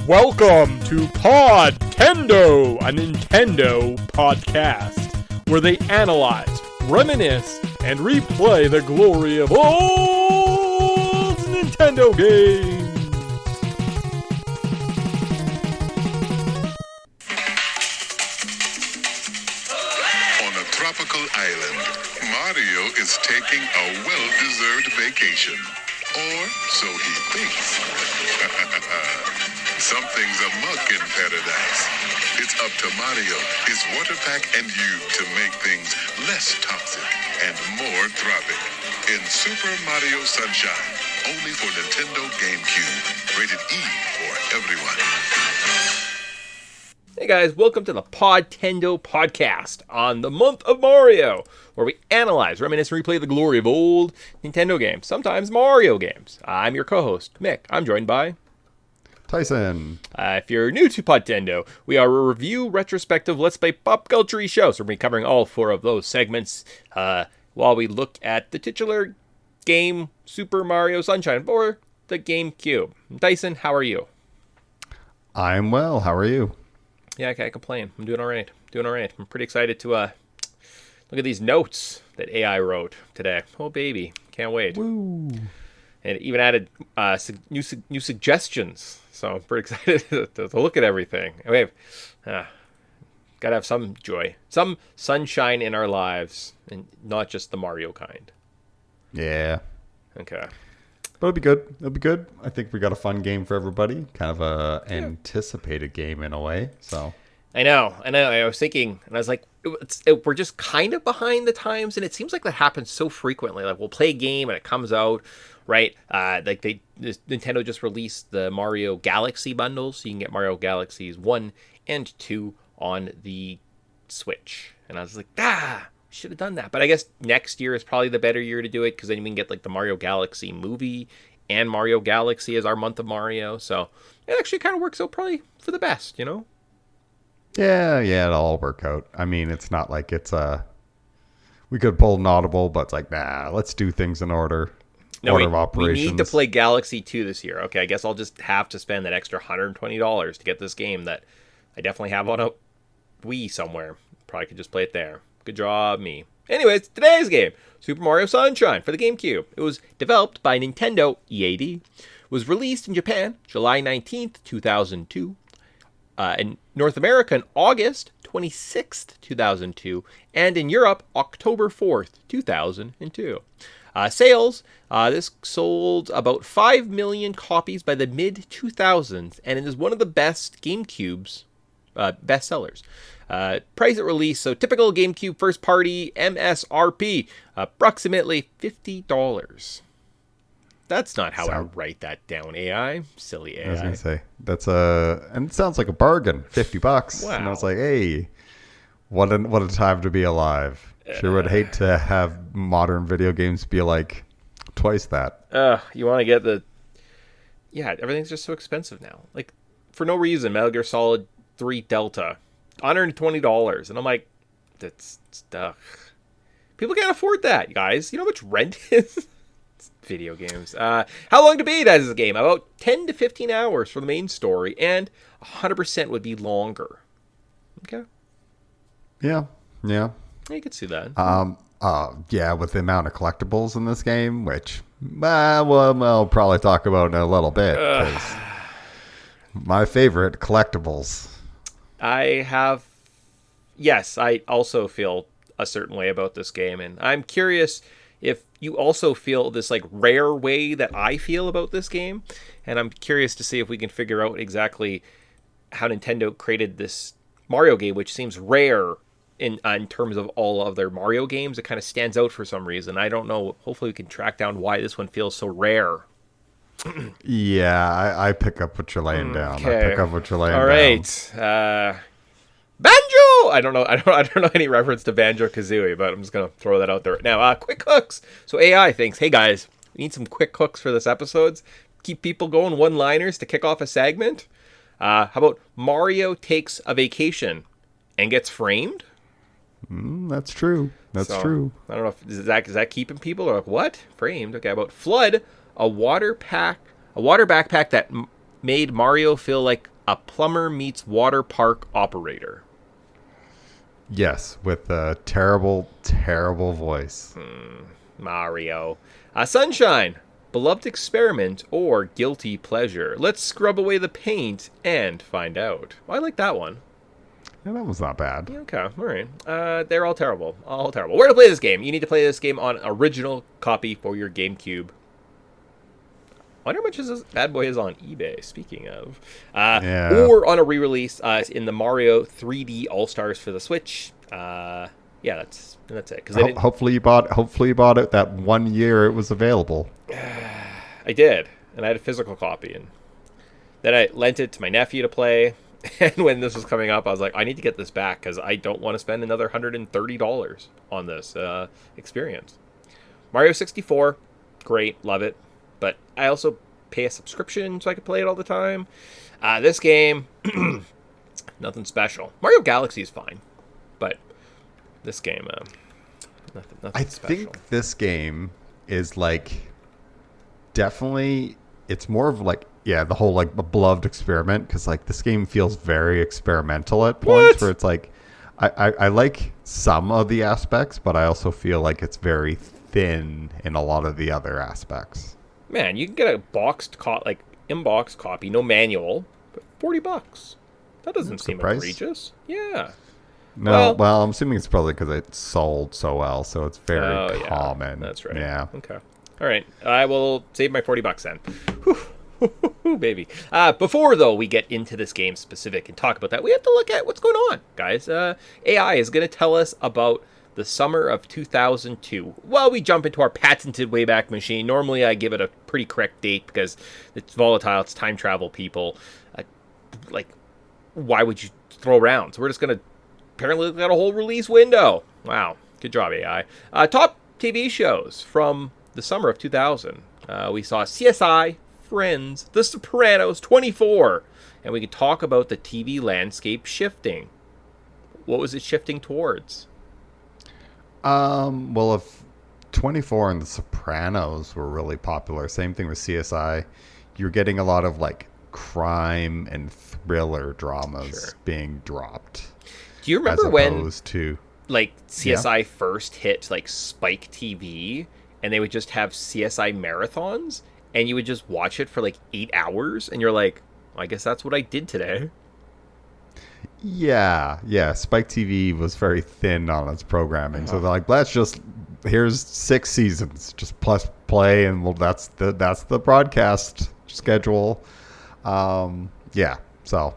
Welcome to Podtendo, a Nintendo podcast, where they analyze, reminisce, and replay the glory of old Nintendo games. On a tropical island, Mario is taking a well-deserved vacation. Or so he thinks. Something's amuck in paradise. It's up to Mario, his water pack, and you to make things less toxic and more tropic. In Super Mario Sunshine, only for Nintendo GameCube. Rated E for everyone. Hey guys, welcome to the Podtendo podcast on the month of Mario, where we analyze, reminisce, and replay the glory of old Nintendo games, sometimes Mario games. I'm your co-host, Mick. I'm joined by Tyson. If you're new to Podtendo, we are a review, retrospective, let's play pop culture show, so we're going to be covering all four of those segments while we look at the titular game, Super Mario Sunshine, for the GameCube. Tyson, how are you? I'm well. How are you? Yeah, I can't complain. I'm doing all right. I'm pretty excited to look at these notes that AI wrote today. Oh, baby. Can't wait. Woo. And it even added new suggestions. So I'm pretty excited to look at everything. Got to have some joy. Some sunshine in our lives, and not just the Mario kind. Yeah. Okay. But it'll be good. I think we got a fun game for everybody. Kind of a anticipated game in a way. So I know. I was thinking, and I was like, we're just kind of behind the times, and it seems like that happens so frequently. Like we'll play a game and it comes out, right? Nintendo just released the Mario Galaxy bundles, so you can get Mario Galaxies 1 and 2 on the Switch. And I was like, should have done that. But I guess next year is probably the better year to do it, because then you can get like the Mario Galaxy movie and Mario Galaxy as our month of Mario. So it actually kind of works out probably for the best, you know? Yeah, it'll all work out. I mean, it's not like it's we could pull an audible, but it's like, let's do things in order. No, of operations. We need to play Galaxy 2 this year. Okay, I guess I'll just have to spend that extra $120 to get this game that I definitely have on a Wii somewhere. Probably could just play it there. Good job, me. Anyways, today's game, Super Mario Sunshine for the GameCube. It was developed by Nintendo EAD. Was released in Japan July 19th, 2002. In North America in August 26th, 2002. And in Europe, October 4th, 2002. Sales, this sold about 5 million copies by the mid-2000s, and it is one of the best GameCube's bestsellers. Price at release, so typical GameCube first party MSRP, approximately $50. That's not how I write that down, AI. Silly AI. I was going to say, and it sounds like a bargain, $50. Wow. And I was like, hey, what a time to be alive. Sure would hate to have modern video games be like twice that. You want to get everything's just so expensive now. Like, for no reason, Metal Gear Solid 3 Delta, $120. And I'm like, that's stuff. People can't afford that, guys. You know how much rent is? Video games. How long to beat as a game? About 10 to 15 hours for the main story, and 100% would be longer. Okay. Yeah. You could see that. With the amount of collectibles in this game, which we'll probably talk about in a little bit. 'Cause my favorite collectibles. I also feel a certain way about this game, and I'm curious if you also feel this like rare way that I feel about this game, and I'm curious to see if we can figure out exactly how Nintendo created this Mario game, which seems rare in terms of all of their Mario games. It kind of stands out for some reason. I don't know. Hopefully we can track down why this one feels so rare. Yeah, I pick up what you're laying down. Okay. I pick up what you're laying all down. Right. Banjo! I don't know any reference to Banjo-Kazooie, but I'm just going to throw that out there right now. Quick hooks. So AI thinks, hey guys, we need some quick hooks for this episode. Keep people going, one-liners to kick off a segment. How about Mario takes a vacation and gets framed? That's true. That's true. I don't know if is that keeping people, or like, what? Framed. Okay, about Flood, a water backpack that made Mario feel like a plumber meets water park operator. Yes, with a terrible, terrible voice. Mario. Sunshine, beloved experiment or guilty pleasure. Let's scrub away the paint and find out. Well, I like that one. Yeah, that was not bad. Yeah, okay, all right. They're all terrible. All terrible. Where to play this game? You need to play this game on original copy for your GameCube. I wonder how much this bad boy is on eBay, speaking of. Or on a re-release in the Mario 3D All-Stars for the Switch. Yeah, that's it. Hopefully you bought it that 1 year it was available. I did, and I had a physical copy, and then I lent it to my nephew to play. And when this was coming up, I was like, I need to get this back because I don't want to spend another $130 on this experience. Mario 64, great, love it. But I also pay a subscription so I can play it all the time. This game, nothing special. Mario Galaxy is fine, but this game, nothing I special. think this game is like definitely, it's more of like, yeah, the whole like beloved experiment, because like this game feels very experimental at points where it's like, I like some of the aspects, but I also feel like it's very thin in a lot of the other aspects. Man, you can get a in-box copy, no manual, but $40. That doesn't seem egregious. Yeah. No, well, I'm assuming it's probably because it sold so well, so it's very common. That's right. Yeah. Okay. All right. I will save my $40 then. Whew, baby. Before, though, we get into this game specific and talk about that, we have to look at what's going on, guys. AI is going to tell us about the summer of 2002. Well, we jump into our patented Wayback Machine. Normally, I give it a pretty correct date because it's volatile. It's time travel, people. Why would you throw around? So we're just going to apparently look at a whole release window. Wow. Good job, AI. Top TV shows from the summer of 2000. We saw CSI, Friends, The Sopranos, 24. And we could talk about the TV landscape shifting. What was it shifting towards? Well, if 24 and The Sopranos were really popular, same thing with CSI, you're getting a lot of like crime and thriller dramas being dropped. Do you remember when like CSI first hit like Spike TV and they would just have CSI marathons and you would just watch it for like 8 hours and you're like, well, I guess that's what I did today. Yeah. Spike TV was very thin on its programming, so they're like, here's 6 seasons, just plus play, and well, that's the broadcast schedule. So,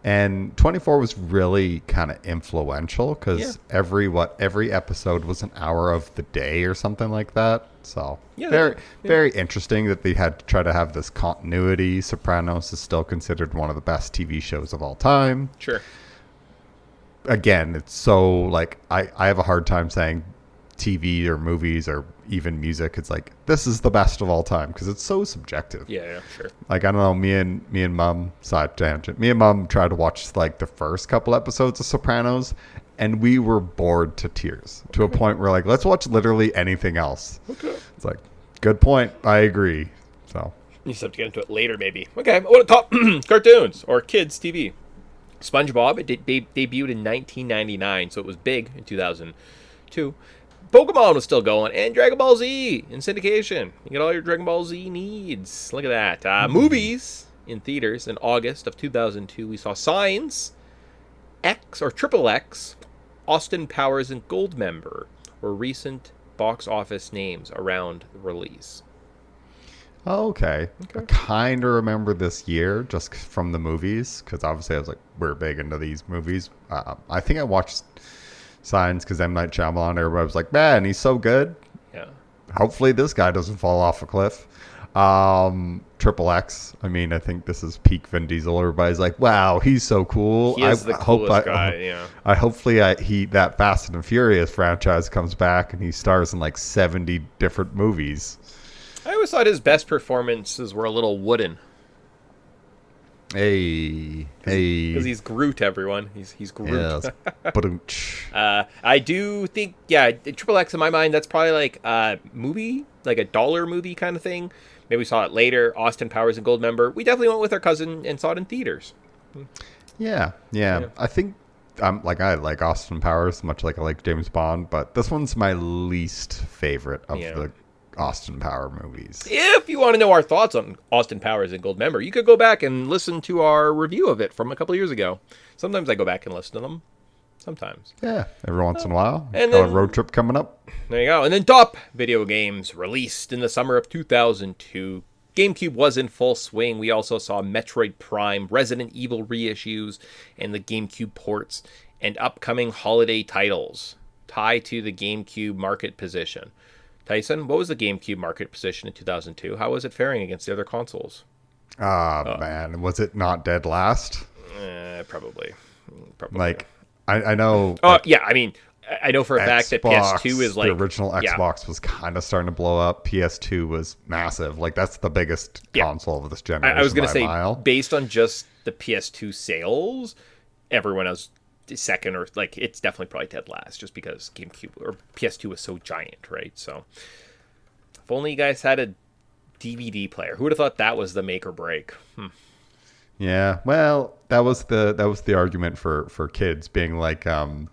and 24 was really kind of influential because every episode was an hour of the day or something like that. So very interesting that they had to try to have this continuity. Sopranos is still considered one of the best TV shows of all time. Sure. Again, it's so like I have a hard time saying TV or movies or even music. It's like this is the best of all time because it's so subjective. Yeah, sure. Like I don't know, me and Mom, side tangent. Me and Mom tried to watch like the first couple episodes of Sopranos, and we were bored to tears to a point where like let's watch literally anything else. Okay. It's like good point. I agree. So you just have to get into it later, maybe. Okay. What top cartoons or kids TV? SpongeBob. It debuted in 1999, so it was big in 2002. Pokemon was still going, and Dragon Ball Z in syndication. You get all your Dragon Ball Z needs. Look at that. Movies in theaters in August of 2002. We saw Signs, X or Triple X, Austin Powers, and Goldmember were recent box office names around the release. Oh, okay. I kind of remember this year just from the movies because obviously I was like, we're big into these movies. I think I watched Signs because M. Night Shyamalan, everybody was like, man, he's so good. Yeah. Hopefully this guy doesn't fall off a cliff. Triple X. I mean, I think this is peak Vin Diesel. Everybody's like, wow, he's so cool. He is the coolest guy, yeah. That Fast and Furious franchise comes back and he stars in like 70 different movies. I always thought his best performances were a little wooden. Hey. Because he's Groot, everyone. He's Groot. Yes. I do think, Triple X in my mind, that's probably like a movie, like a dollar movie kind of thing. Maybe we saw it later. Austin Powers and Goldmember. We definitely went with our cousin and saw it in theaters. Yeah. I think I like Austin Powers, much like I like James Bond, but this one's my least favorite of the Austin Power movies. If you want to know our thoughts on Austin Powers and Goldmember, you could go back and listen to our review of it from a couple of years ago. Sometimes I go back and listen to them. Sometimes. Yeah, every once in a while. And Got then, a road trip coming up. There you go. And then top video games released in the summer of 2002. GameCube was in full swing. We also saw Metroid Prime, Resident Evil reissues, and the GameCube ports, and upcoming holiday titles tied to the GameCube market position. Tyson, what was the GameCube market position in 2002? How was it faring against the other consoles? Man, was it not dead last? Probably. Like, I know. Yeah, I mean, I know for a fact that PS2 is like... The original Xbox was kind of starting to blow up. PS2 was massive. Like, that's the biggest console of this generation. I was going to say, mile. Based on just the PS2 sales, everyone else second, or like, it's definitely probably dead last, just because GameCube or PS2 was so giant, right? So, if only you guys had a DVD player. Who would have thought that was the make or break? Yeah, well, that was the argument for kids being like, oh,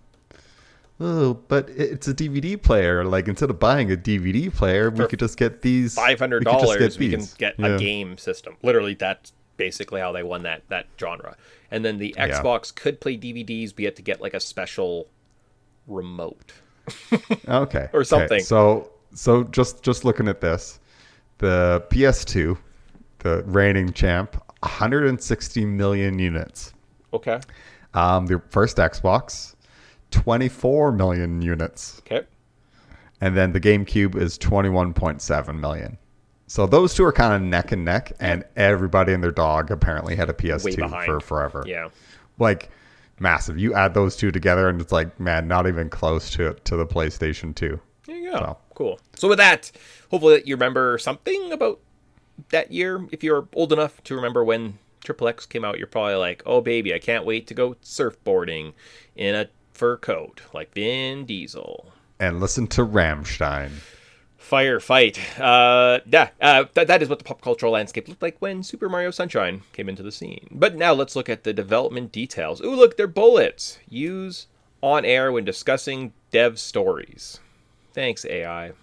but it's a DVD player. Like, instead of buying a DVD player, we could just get these $500. We can get a game system. Literally, that's basically how they won that genre. And then the Xbox could play DVDs, but you had to get like a special remote. Okay, or something. So just looking at this, the PS2, the reigning champ. 160 million units. Okay. The first Xbox, 24 million units. Okay. And then the GameCube is 21.7 million. So those two are kind of neck and neck, and everybody and their dog apparently had a PS2 for forever. Yeah. Like, massive. You add those two together, and it's like, man, not even close to the PlayStation 2. There you go. So. Cool. So with that, hopefully you remember something about that year. If you're old enough to remember when Triple X came out, you're probably like, oh baby, I can't wait to go surfboarding in a fur coat like Vin Diesel. And listen to Rammstein. Firefight. That is what the pop cultural landscape looked like when Super Mario Sunshine came into the scene. But now let's look at the development details. Ooh, look, they're bullets. Use on air when discussing dev stories. Thanks, AI.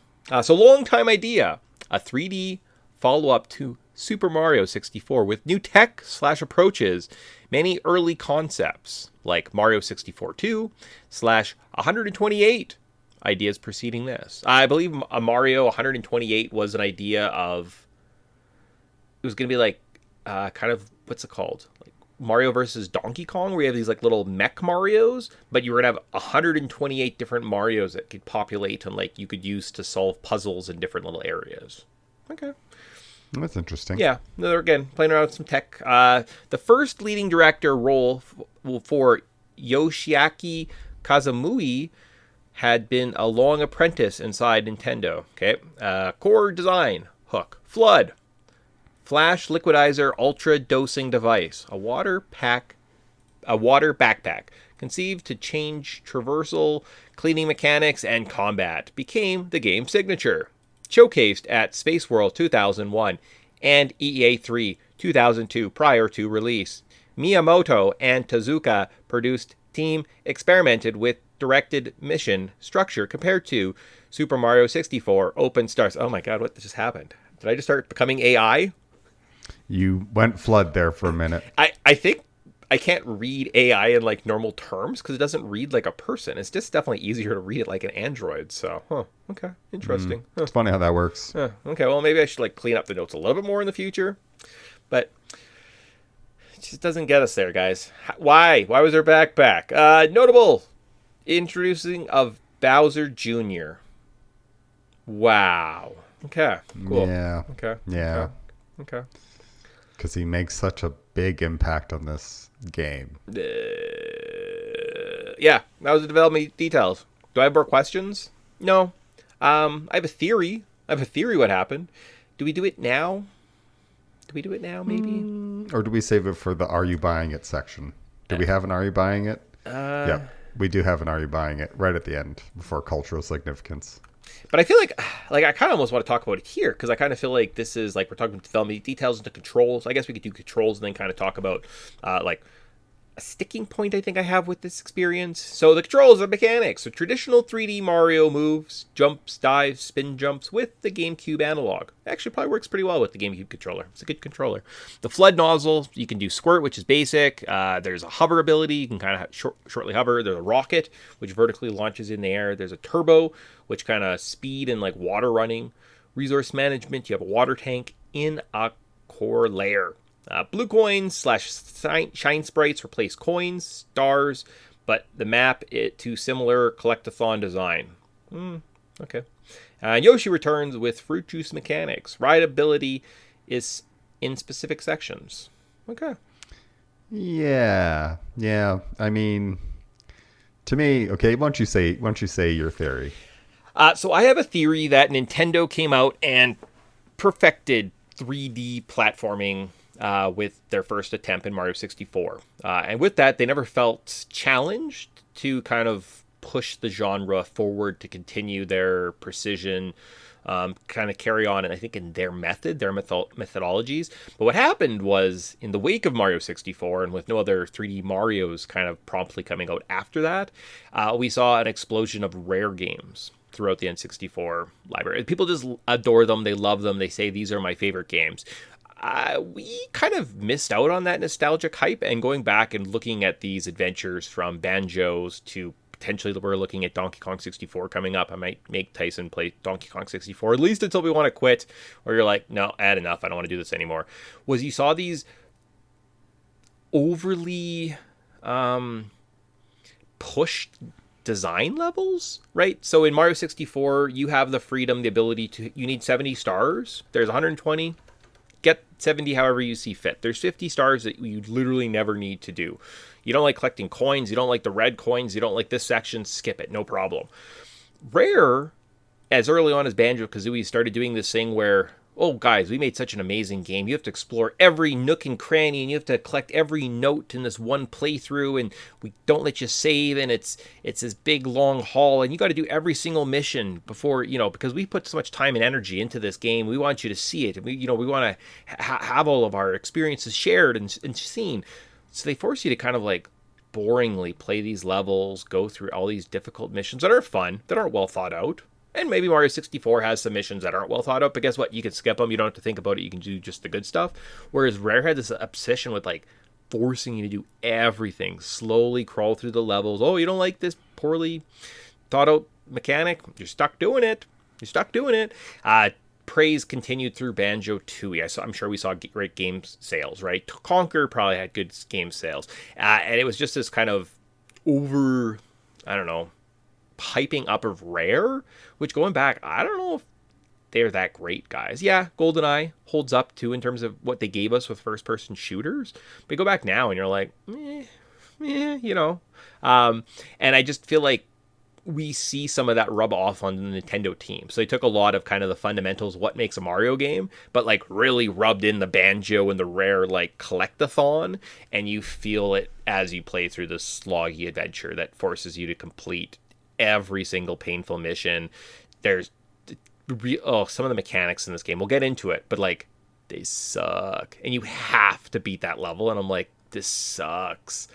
So long time idea. A 3D follow-up to Super Mario 64 with new tech/approaches, many early concepts like Mario 64 2/128 ideas preceding this. I believe a Mario 128 was an idea of, it was going to be like kind of, what's it called? Like Mario versus Donkey Kong, where you have these like little mech Marios, but you were going to have 128 different Marios that could populate and like you could use to solve puzzles in different little areas. Okay. That's interesting. Yeah, they're again playing around with some tech. The first leading director role for Yoshiaki Kazumui had been a long apprentice inside Nintendo. Okay, core design: hook, flood, flash liquidizer, ultra dosing device, a water backpack conceived to change traversal, cleaning mechanics, and combat. Became the game's signature. Showcased at Space World 2001 and EEA3 2002 prior to release. Miyamoto and Tezuka produced team experimented with directed mission structure compared to Super Mario 64 Open Stars. Oh my god, what just happened? Did I just start becoming AI? You went flood there for a minute. I think I can't read AI in like normal terms because it doesn't read like a person. It's just definitely easier to read it like an android. So, okay, interesting. It's funny how that works. Okay, well maybe I should like clean up the notes a little bit more in the future, but it just doesn't get us there, guys. Why? Why was there backpack? Notable introducing of Bowser Jr. Wow. Okay. Cool. Yeah. Okay. Yeah. Okay. Because he makes such a big impact on this game. Yeah, that was the development details. Do I have more questions? No. I have a theory. What happened. Do we do it now? Maybe? Or do we save it for the Are You Buying It section? Do we have an Are You Buying It? Yeah, we do have an Are You Buying It right at the end before cultural significance. But I feel like I kind of almost want to talk about it here because I kind of feel like this is like we're talking development details into controls. I guess we could do controls and then kind of talk about like a sticking point I think I have with this experience. So the controls and mechanics. So traditional 3D Mario moves, jumps, dives, spin jumps with the GameCube analog. Actually probably works pretty well with the GameCube controller. It's a good controller. The flood nozzle, you can do squirt, which is basic. There's a hover ability. You can kind of shortly hover. There's a rocket, which vertically launches in the air. There's a turbo, which kind of speed and like water running. Resource management, you have a water tank in a core layer. Blue coins / shine sprites replace coins, stars, but the map to similar collectathon design. Okay. Yoshi returns with fruit juice mechanics. Rideability is in specific sections. Okay. Yeah. I mean, to me, okay. Why don't you say your theory? So I have a theory that Nintendo came out and perfected 3D platforming with their first attempt in Mario 64. And with that, they never felt challenged to kind of push the genre forward to continue their precision, kind of carry on, and I think in their methodologies. But what happened was, in the wake of Mario 64, and with no other 3D Marios kind of promptly coming out after that, we saw an explosion of rare games throughout the N64 library. People just adore them. They love them. They say these are my favorite games. We kind of missed out on that nostalgic hype, and going back and looking at these adventures from Banjos to potentially we're looking at Donkey Kong 64 coming up. I might make Tyson play Donkey Kong 64, at least until we want to quit, or you're like, no, I had enough. I don't want to do this anymore. Was you saw these overly pushed design levels, right? So in Mario 64, you have the freedom, the ability to, you need 70 stars. There's 120. Get 70 however you see fit. There's 50 stars that you literally never need to do. You don't like collecting coins. You don't like the red coins. You don't like this section. Skip it. No problem. Rare, as early on as Banjo-Kazooie started doing this thing where, oh, guys, we made such an amazing game. You have to explore every nook and cranny, and you have to collect every note in this one playthrough, and we don't let you save, and it's this big, long haul, and you got to do every single mission before, because we put so much time and energy into this game. We want you to see it, and we want to have all of our experiences shared and seen. So they force you to kind of like boringly play these levels, go through all these difficult missions that are fun, that aren't well thought out. And maybe Mario 64 has some missions that aren't well thought out, but guess what? You can skip them. You don't have to think about it. You can do just the good stuff. Whereas Rare had this obsession with like forcing you to do everything, slowly crawl through the levels. Oh, you don't like this poorly thought out mechanic? You're stuck doing it. Praise continued through Banjo-Tooie. I'm sure we saw great game sales, right? Conquer probably had good game sales. And it was just this kind of over, I don't know, hyping up of Rare, which going back, I don't know if they're that great, guys. Yeah, GoldenEye holds up too in terms of what they gave us with first-person shooters. But you go back now and you're like, And I just feel like we see some of that rub off on the Nintendo team. So they took a lot of kind of the fundamentals, what makes a Mario game, but like really rubbed in the Banjo and the Rare like collectathon, and you feel it as you play through the sloggy adventure that forces you to complete every single painful mission. There's some of the mechanics in this game, we'll get into it, but like they suck, and you have to beat that level, and I'm like, this sucks.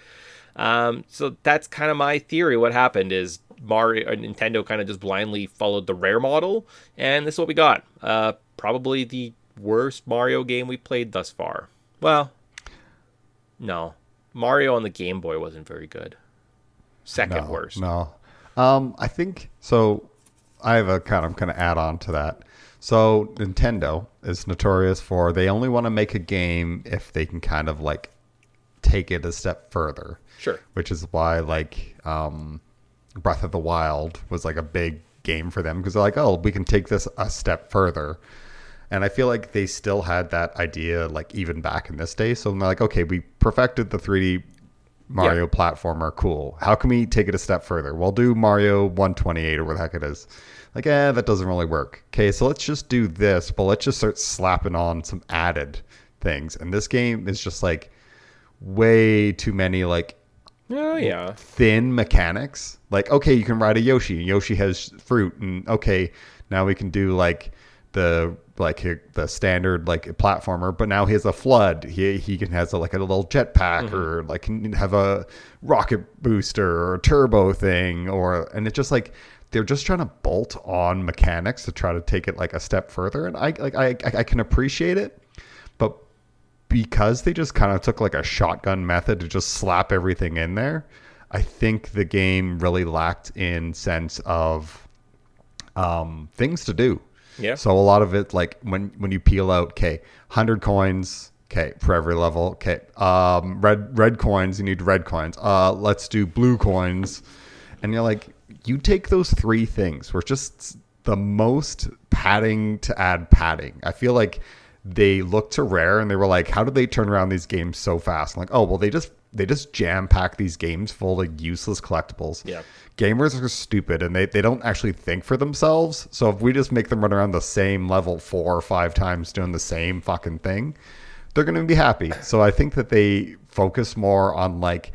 So that's kind of my theory. What happened is Nintendo kind of just blindly followed the Rare model, and this is what we got. Probably the worst Mario game we played thus far. Well, no, Mario on the Game Boy wasn't very good. Second worst. No. I think so. I have a kind of add on to that. So Nintendo is notorious for, they only want to make a game if they can kind of like take it a step further. Sure. Which is why like Breath of the Wild was like a big game for them, because they're like, oh, we can take this a step further. And I feel like they still had that idea like even back in this day. So they're like, okay, we perfected the 3D Mario platformer, cool. How can we take it a step further? We'll do Mario 128 or what the heck it is. Like, that doesn't really work. Okay, so let's just do this, but let's just start slapping on some added things. And this game is just like way too many like thin mechanics. Like, okay, you can ride a Yoshi. Yoshi has fruit, and okay, now we can do like the standard like platformer, but now he has a flood. He can has like a little jetpack or like can have a rocket booster or a turbo thing, and it's just like they're just trying to bolt on mechanics to try to take it like a step further, and I can appreciate it, but because they just kind of took like a shotgun method to just slap everything in there, I think the game really lacked in sense of things to do. Yeah. So a lot of it, like when you peel out, okay, 100 coins, okay, for every level, okay, red coins, you need red coins. Let's do blue coins, and you're like, you take those three things, were just the most padding to add padding. I feel like they looked to Rare and they were like, how did they turn around these games so fast? I'm like, oh well, they just jam pack these games full of useless collectibles. Yeah. Gamers are stupid and they don't actually think for themselves. So if we just make them run around the same level 4 or 5 times doing the same fucking thing, they're going to be happy. So I think that they focus more on like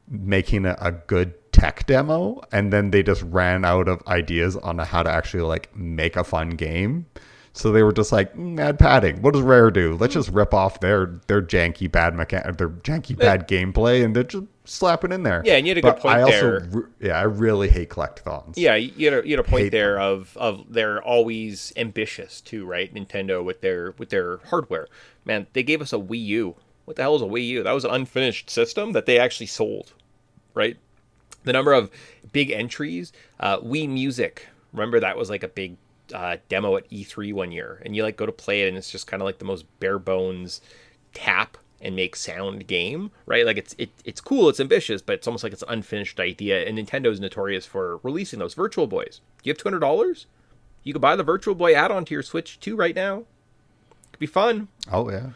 making a good tech demo, and then they just ran out of ideas on how to actually like make a fun game. So they were just like, add padding. What does Rare do? Let's just rip off their janky bad bad gameplay, and they're just slap it in there. Yeah, and you had a good point there. I really hate collectathons. Yeah, you had a point there of they're always ambitious too, right? Nintendo with their hardware. Man, they gave us a Wii U. What the hell is a Wii U? That was an unfinished system that they actually sold, right? The number of big entries, Wii Music. Remember that was like a big demo at E3 one year, and you like go to play it and it's just kind of like the most bare bones tap and make sound game, right? Like it's cool, it's ambitious, but it's almost like it's an unfinished idea. And Nintendo's notorious for releasing those Virtual Boys. You have $200, you could buy the Virtual Boy add-on to your Switch 2 right now. Could be fun. Oh yeah.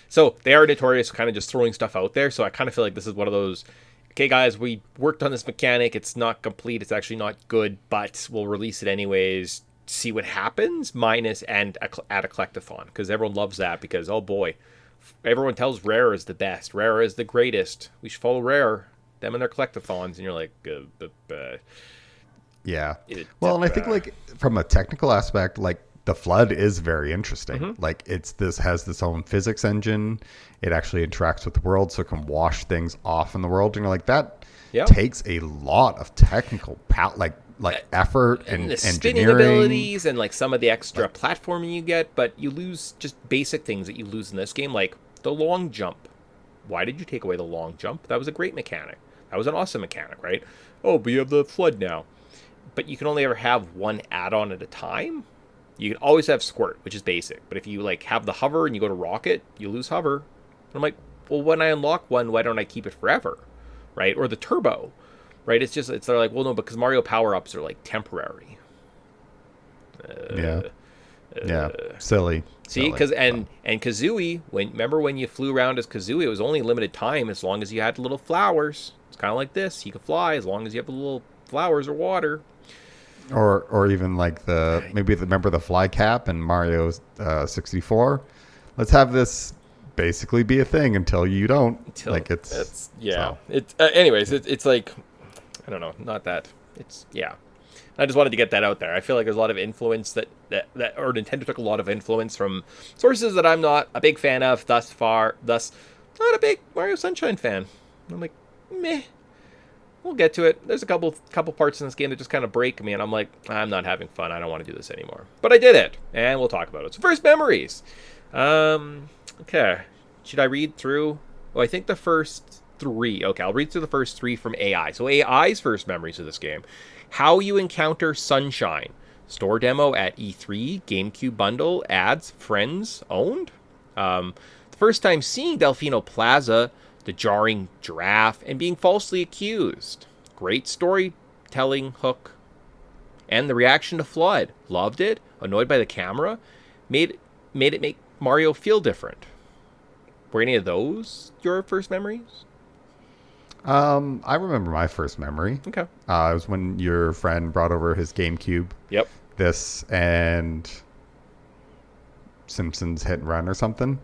So they are notorious for kind of just throwing stuff out there. So I kind of feel like this is one of those, okay, guys, we worked on this mechanic. It's not complete. It's actually not good, but we'll release it anyways. See what happens, minus and add a collectathon, because everyone loves that because, oh boy, everyone tells Rare is the best. Rare is the greatest. We should follow Rare, them and their collectathons. And you're like, yeah. Well, and I think like from a technical aspect, like the Flood is very interesting. Mm-hmm. Like has this own physics engine. It actually interacts with the world, so it can wash things off in the world. And you're like, that takes a lot of technical effort and the spinning spinning abilities and like some of the extra platforming you get, but you lose just basic things that you lose in this game, like the long jump. Why did you take away the long jump? That was a great mechanic. That was an awesome mechanic, right? Oh, but you have the Flood now. But you can only ever have one add-on at a time. You can always have Squirt, which is basic. But if you like have the Hover and you go to Rocket, you lose Hover. And I'm like, well, when I unlock one, why don't I keep it forever? Right? Or the Turbo. Right? They're like, well, no, because Mario power-ups are like temporary. Silly. See, because and Kazooie, remember when you flew around as Kazooie, it was only limited time as long as you had little flowers. It's kind of like this. You can fly as long as you have the little flowers or water. Or even like remember the fly cap in Mario 64? Let's have this basically be a thing until you don't. Anyways, it's like, I don't know, not that. It's I just wanted to get that out there. I feel like there's a lot of influence that or Nintendo took a lot of influence from sources that I'm not a big fan of thus not a big Mario Sunshine fan. I'm like, meh. We'll get to it. There's a couple parts in this game that just kind of break me, and I'm like, I'm not having fun. I don't want to do this anymore. But I did it, and we'll talk about it. So first memories. Okay. Should I read through? Oh, I think the first 3. Okay, I'll read through the first 3 from AI. So AI's first memories of this game. How you encounter Sunshine. Store demo at E3. GameCube bundle. Ads. Friends. Owned. The first time seeing Delfino Plaza. The jarring giraffe, and being falsely accused. Great storytelling hook. And the reaction to Flood. Loved it. Annoyed by the camera. Made it make Mario feel different. Were any of those your first memories? I remember my first memory. Okay. It was when your friend brought over his GameCube. Yep. This and Simpsons Hit and Run or something.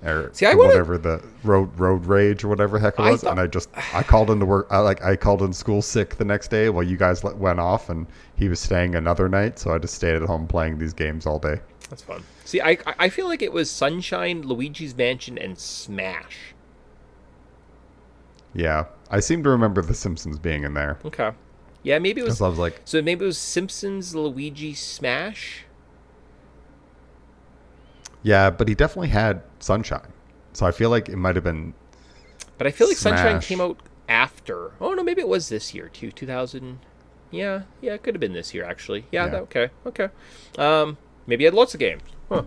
or See, I wanna- whatever the road rage or whatever the heck it I was, thought- and I called into work. I called in school sick the next day while you guys went off, and he was staying another night, so I just stayed at home playing these games all day. That's fun. See, I feel like it was Sunshine, Luigi's Mansion, and Smash. Yeah, I seem to remember The Simpsons being in there. Okay. Yeah, maybe it was. Because I was like, So maybe it was Simpsons, Luigi, Smash. yeah, but he definitely had Sunshine, so I feel like it might have been. But I feel like Sunshine Smash. came out after. Oh no, maybe it was this year too. 2000. Yeah, it could have been this year actually. Yeah. Yeah. Okay. Maybe he had lots of games. Huh.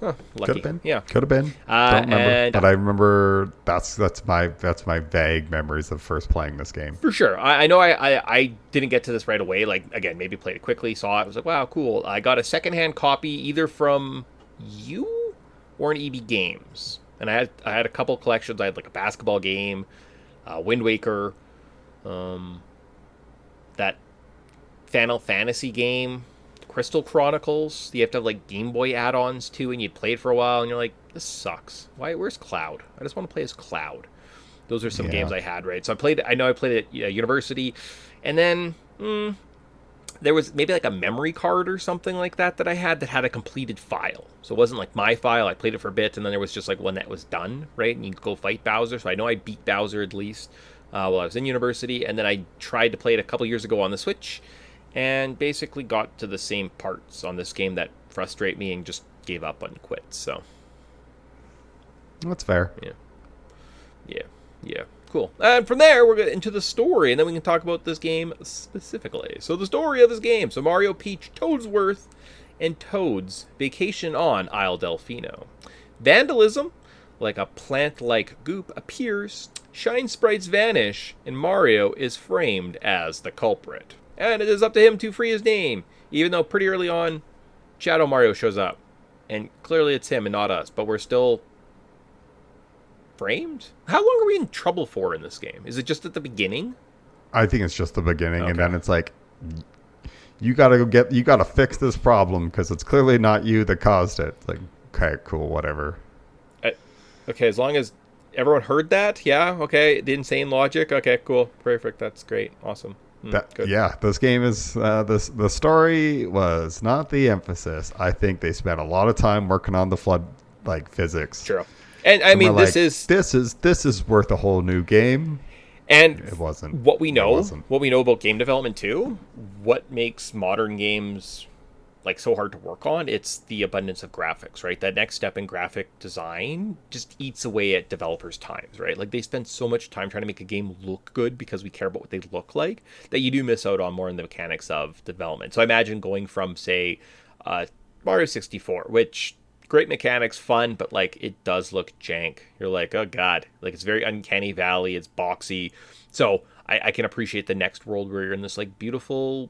Lucky. Could have been. Yeah. Could have been. Don't remember. and- But I remember that's my vague memories of first playing this game. For sure. I know I didn't get to this right away. Like, again, maybe played it quickly, saw it, was like, wow, cool. I got a secondhand copy either from you or an EB Games. And I had a couple collections. I had like a basketball game, Wind Waker, that Final Fantasy game, Crystal Chronicles. You have to have like Game Boy add-ons too, and you'd play it for a while, and you're like, this sucks. Where's Cloud? I just want to play as Cloud. Those are some games I had, right? So I know I played it at university, and then there was maybe like a memory card or something like that I had a completed file. So it wasn't like my file. I played it for a bit, and then there was just like one that was done, right? And you could go fight Bowser. So I know I beat Bowser at least while I was in university, and then I tried to play it a couple years ago on the Switch, and basically got to the same parts on this game that frustrate me and just gave up and quit. So That's fair. yeah, cool. And from there, we're into the story, and then we can talk about this game specifically. So the story of this game. So Mario, Peach, Toadsworth, and Toads vacation on Isle Delfino. Vandalism, like a plant-like goop, appears, shine sprites vanish, and Mario is framed as the culprit. And it is up to him to free his name, even though pretty early on, Shadow Mario shows up. And clearly it's him and not us, but we're still framed? How long are we in trouble for in this game? Is it just at the beginning? I think it's just the beginning, and Okay. then it's like, you gotta fix this problem because it's clearly not you that caused it. It's like, okay, cool, whatever. Okay, as long as everyone heard that, yeah, okay, the insane logic, okay, cool, perfect, that's great, awesome. Good. Yeah, this game is the story was not the emphasis. I think they spent a lot of time working on the flood physics. True. And I mean, we're this is worth a whole new game. and It wasn't. what we It know wasn't. about game development too, what makes modern games so hard to work on, it's the abundance of graphics, right? That next step in graphic design just eats away at developers' times, right? Like, they spend so much time trying to make a game look good because we care about what they look like, that you do miss out on more in the mechanics of development. So I imagine going from, say, Mario 64, which great mechanics, fun, but it does look jank. You're like, oh god, it's very uncanny valley, it's boxy. So I can appreciate the next world where you're in this beautiful.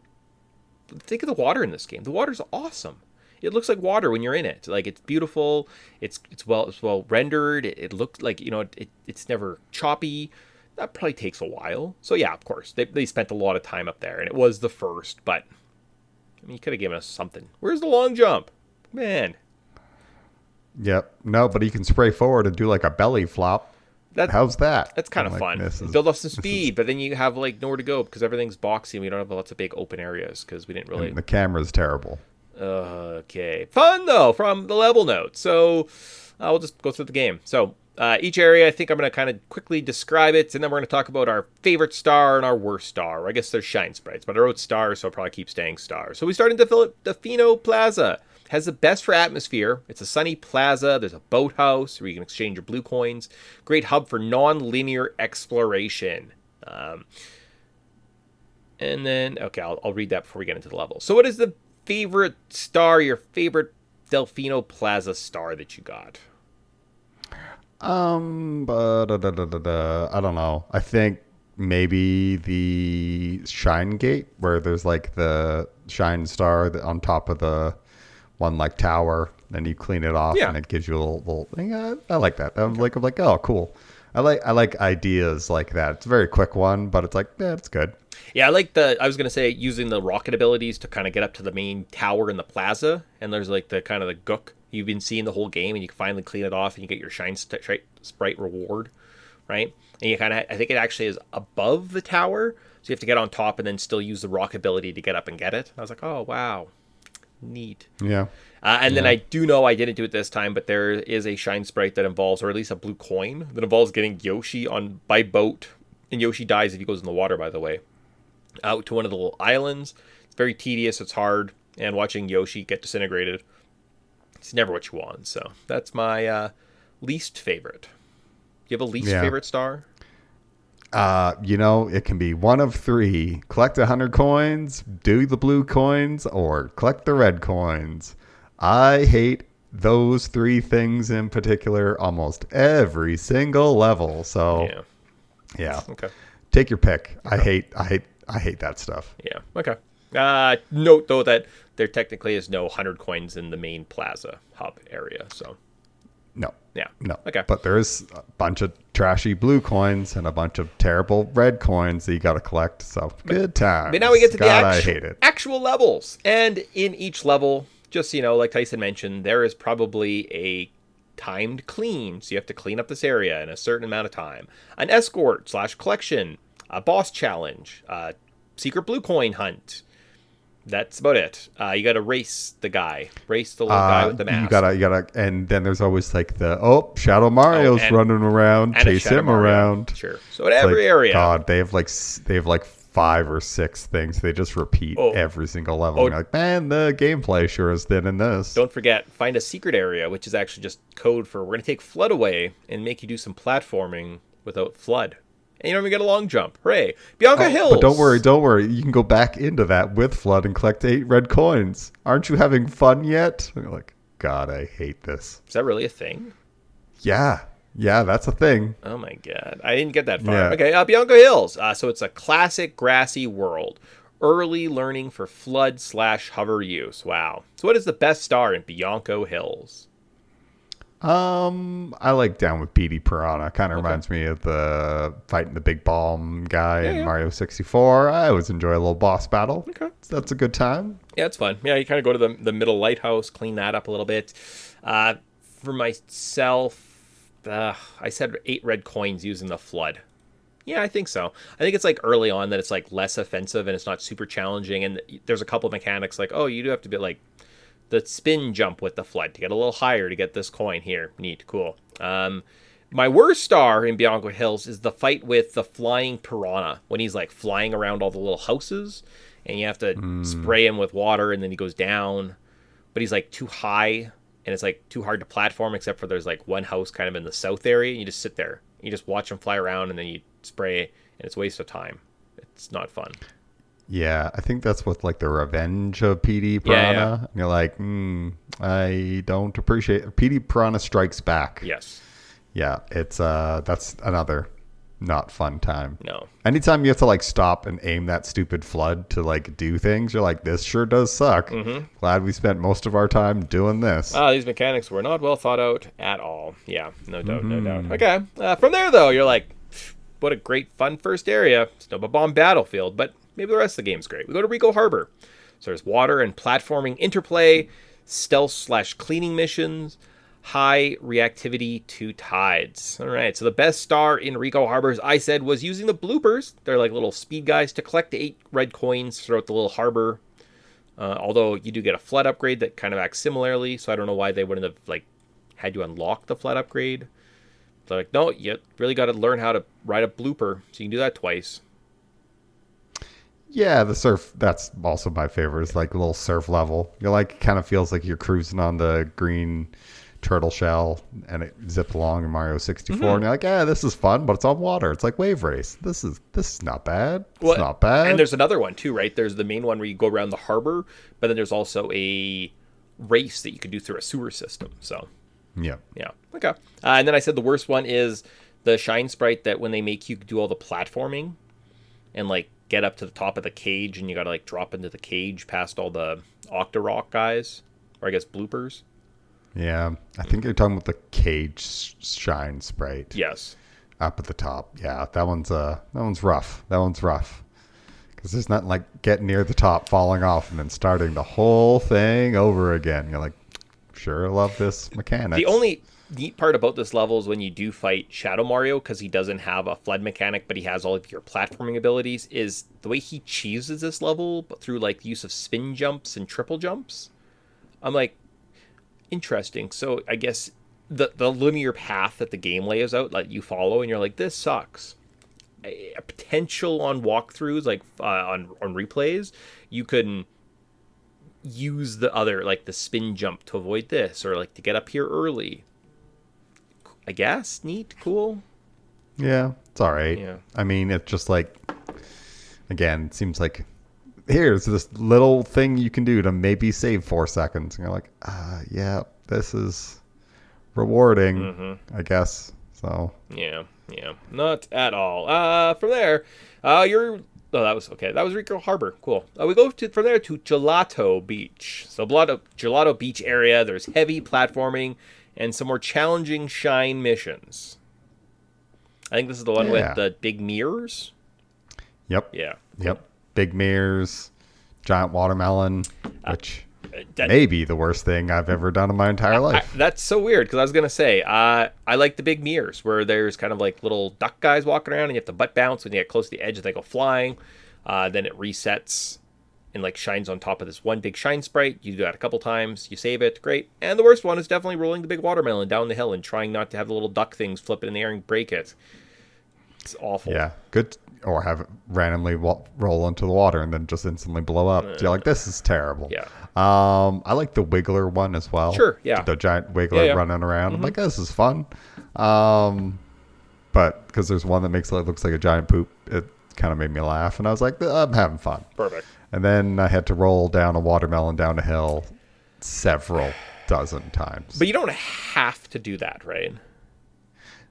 Think of the water in this game. The water's awesome. It looks like water when you're in it. It's beautiful. It's well rendered. It looks like, it's never choppy. That probably takes a while. So yeah, of course they spent a lot of time up there, and it was the first. But I mean, you could have given us something. Where's the long jump, man? Yep. No, but you can spray forward and do a belly flop. How's that? That's kind of fun. Build up some speed, but then you have nowhere to go because everything's boxy and we don't have lots of big open areas because we didn't really. And the camera's terrible. Okay. Fun, though, from the level notes. So we'll just go through the game. So each area, I think I'm going to kind of quickly describe it, and then we're going to talk about our favorite star and our worst star. I guess there's shine sprites, but I wrote stars, so I'll probably keep staying stars. So we start in Delfino Plaza. Has the best for atmosphere. It's a sunny plaza. There's a boathouse where you can exchange your blue coins. Great hub for non-linear exploration. And then, okay, I'll read that before we get into the level. So what is the favorite star, your favorite Delfino Plaza star that you got? I don't know. I think maybe the Shine Gate, where there's the Shine Star on top of the one tower, and you clean it off, and it gives you a little thing. I like that. I'm like, oh, cool. I like ideas like that. It's a very quick one, but it's it's good. Yeah, I was going to say using the rocket abilities to kind of get up to the main tower in the plaza, and there's the kind of the gook you've been seeing the whole game, and you can finally clean it off, and you get your Sprite reward, right? And you kind of, I think it actually is above the tower, so you have to get on top and then still use the rock ability to get up and get it. I was like, oh, wow. Neat. Yeah. And then I do know I didn't do it this time, but there is a Shine Sprite that involves, or at least a blue coin, that involves getting Yoshi on by boat. And Yoshi dies if he goes in the water, by the way. Out to one of the little islands. It's very tedious, it's hard, and watching Yoshi get disintegrated, it's never what you want. So that's my least favorite. Do you have a least favorite star? It can be one of three. Collect 100 coins, do the blue coins, or collect the red coins. I hate those three things in particular almost every single level. So yeah. Okay. Take your pick. Okay. I hate that stuff. Yeah. Okay. Note though that there technically is no 100 coins in the main plaza hub area. So no. Yeah. No. Okay. But there's a bunch of trashy blue coins and a bunch of terrible red coins that you got to collect. So good times. But now we get to I hate it. Actual levels. And in each level, just, like Tyson mentioned, there is probably a timed clean. So you have to clean up this area in a certain amount of time. An escort / collection, a boss challenge, a secret blue coin hunt. That's about it. You got to race the little guy with the mask. You gotta, and then there's always like Shadow Mario's running around, chase him around. Sure. So at every area, God, they have like 5 or 6 things. They just repeat every single level. You're like, man, the gameplay sure is thin in this. Don't forget, find a secret area, which is actually just code for we're gonna take FLUDD away and make you do some platforming without FLUDD. And you don't even get a long jump. Hooray. Bianca Hills. But don't worry. You can go back into that with FLUDD and collect 8 red coins. Aren't you having fun yet? And you're like, God, I hate this. Is that really a thing? Yeah, that's a thing. Oh, my God. I didn't get that far. Yeah. Okay, Bianca Hills. So it's a classic grassy world. Early learning for FLUDD / hover use. Wow. So what is the best star in Bianca Hills? I like Down with Petey Piranha. Kind of reminds me of the fighting the big bomb guy in Mario 64. I always enjoy a little boss battle. Okay. That's a good time. Yeah, it's fun. Yeah, you kind of go to the middle lighthouse, clean that up a little bit. For myself, I said 8 red coins using the FLUDD. Yeah, I think so. I think it's like early on that it's like less offensive and it's not super challenging. And there's a couple of mechanics like, you do have to be like, the spin jump with the FLUDD to get a little higher to get this coin here. Neat, cool. My worst star in Bianca Hills is the fight with the flying piranha when he's like flying around all the little houses and you have to spray him with water and then he goes down, but he's like too high and it's like too hard to platform except for there's like one house kind of in the south area. And you just sit there, you just watch him fly around and then you spray and it's a waste of time. It's not fun. Yeah, I think that's what like the Revenge of Petey Piranha. Yeah. You're like, I don't appreciate it. Petey Piranha Strikes Back. Yes. Yeah, it's that's another not fun time. No. Anytime you have to like stop and aim that stupid FLUDD to like do things, you're like, this sure does suck. Mm-hmm. Glad we spent most of our time doing this. These mechanics were not well thought out at all. Yeah, no doubt, no doubt. Okay, from there though, you're like, what a great fun first area. Snowball Bomb Battlefield, but maybe the rest of the game's great. We go to Rico Harbor. So there's water and platforming interplay, stealth / cleaning missions, high reactivity to tides. All right, so the best star in Rico Harbors, I said, was using the bloopers. They're like little speed guys to collect the 8 red coins throughout the little harbor. Although you do get a FLUDD upgrade that kind of acts similarly, so I don't know why they wouldn't have like had you unlock the FLUDD upgrade. They're like, no, you really got to learn how to ride a blooper, so you can do that twice. Yeah, the surf, that's also my favorite. It's like a little surf level. You're like, kind of feels like you're cruising on the green turtle shell and it zipped along in Mario 64. Mm-hmm. And you're like, this is fun, but it's on water. It's like Wave Race. This is not bad. It's not bad. And there's another one too, right? There's the main one where you go around the harbor, but then there's also a race that you could do through a sewer system. So, yeah. Okay. And then I said the worst one is the Shine Sprite that when they make you do all the platforming and like get up to the top of the cage and you gotta like drop into the cage past all the Octorok guys, or I guess bloopers. Yeah, I think you're talking about the cage Shine Sprite. Yes, up at the top. Yeah, that one's rough. Because there's nothing like getting near the top, falling off, and then starting the whole thing over again. You're like, sure love this mechanic. The only neat part about this level is when you do fight Shadow Mario, because he doesn't have a flood mechanic, but he has all of your platforming abilities, is the way he cheeses this level, but through like the use of spin jumps and triple jumps. I'm like, interesting. So I guess the linear path that the game lays out, like you follow, and you're like, this sucks. A potential on walkthroughs, like on replays, you can use the other, like the spin jump to avoid this, or like to get up here early. I guess neat, cool. Yeah, it's all right. Yeah. I mean, it's just like, again, it seems like here's this little thing you can do to maybe save 4 seconds, and you're like, yeah, this is rewarding, I guess. So yeah, not at all. From there, that was okay. That was Rico Harbor. Cool. We go from there to Gelato Beach. So Gelato Beach area. There's heavy platforming and some more challenging shine missions. I think this is the one with the big mirrors. Yep. Yeah. Yep. Big mirrors, giant watermelon, which may be the worst thing I've ever done in my entire life. That's so weird, because I was going to say, I like the big mirrors where there's kind of like little duck guys walking around and you have to butt bounce when you get close to the edge and they go flying. Then it resets and like shines on top of this one big shine sprite. You do that a couple times, you save it, great. And the worst one is definitely rolling the big watermelon down the hill and trying not to have the little duck things flip it in the air and break it. It's awful. Yeah, good. Or have it randomly roll into the water and then just instantly blow up. So you're like, this is terrible. Yeah. I like the Wiggler one as well. Sure, yeah. The giant Wiggler running around. I'm like, this is fun. But because there's one that looks like a giant poop, it kind of made me laugh. And I was like, I'm having fun. Perfect. And then I had to roll down a watermelon down a hill several dozen times. But you don't have to do that, right?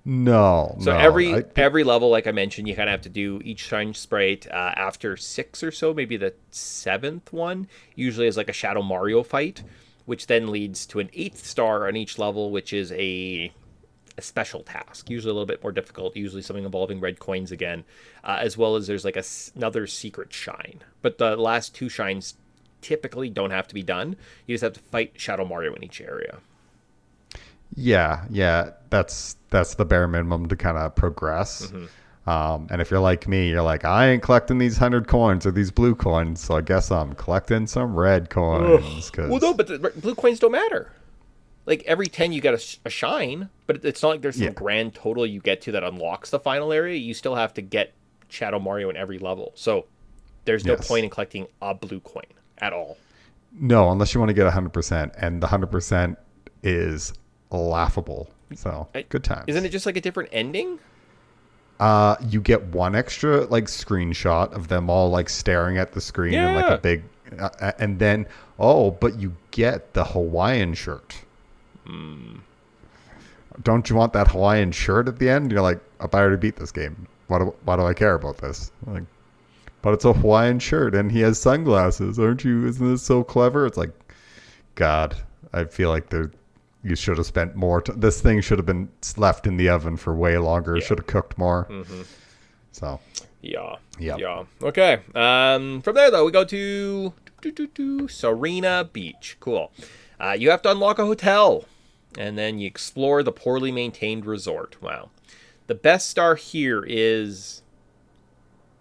No. So every level, like I mentioned, you kind of have to do each shine sprite after 6 or so, maybe the 7th one, usually is like a Shadow Mario fight, which then leads to an 8th star on each level, which is a special task, usually a little bit more difficult, usually something involving red coins again, as well as there's like another secret shine. But the last 2 shines typically don't have to be done. You just have to fight Shadow Mario in each area. Yeah, that's the bare minimum to kind of progress. And if you're like me, you're like, I ain't collecting these 100 coins or these blue coins, so I guess I'm collecting some red coins. Well, no, but the blue coins don't matter. Like every 10 you get a shine, but it's not like there's some grand total you get to that unlocks the final area. You still have to get Shadow Mario in every level, so there's no point in collecting a blue coin at all. No, unless you want to get 100%, and the 100% is laughable. So good times. Isn't it just like a different ending? You get one extra like screenshot of them all like staring at the screen in like a big and then but you get the Hawaiian shirt. Don't you want that Hawaiian shirt at the end? You're like, I already beat this game. Why do I care about this? Like, but it's a Hawaiian shirt and he has sunglasses. Aren't you? Isn't this so clever? It's like, God, I feel like you should have spent more. This thing should have been left in the oven for way longer. Should have cooked more. So. Yeah. Okay. From there, though, we go to Serena Beach. Cool. You have to unlock a hotel, and then you explore the poorly maintained resort. Wow. The best star here is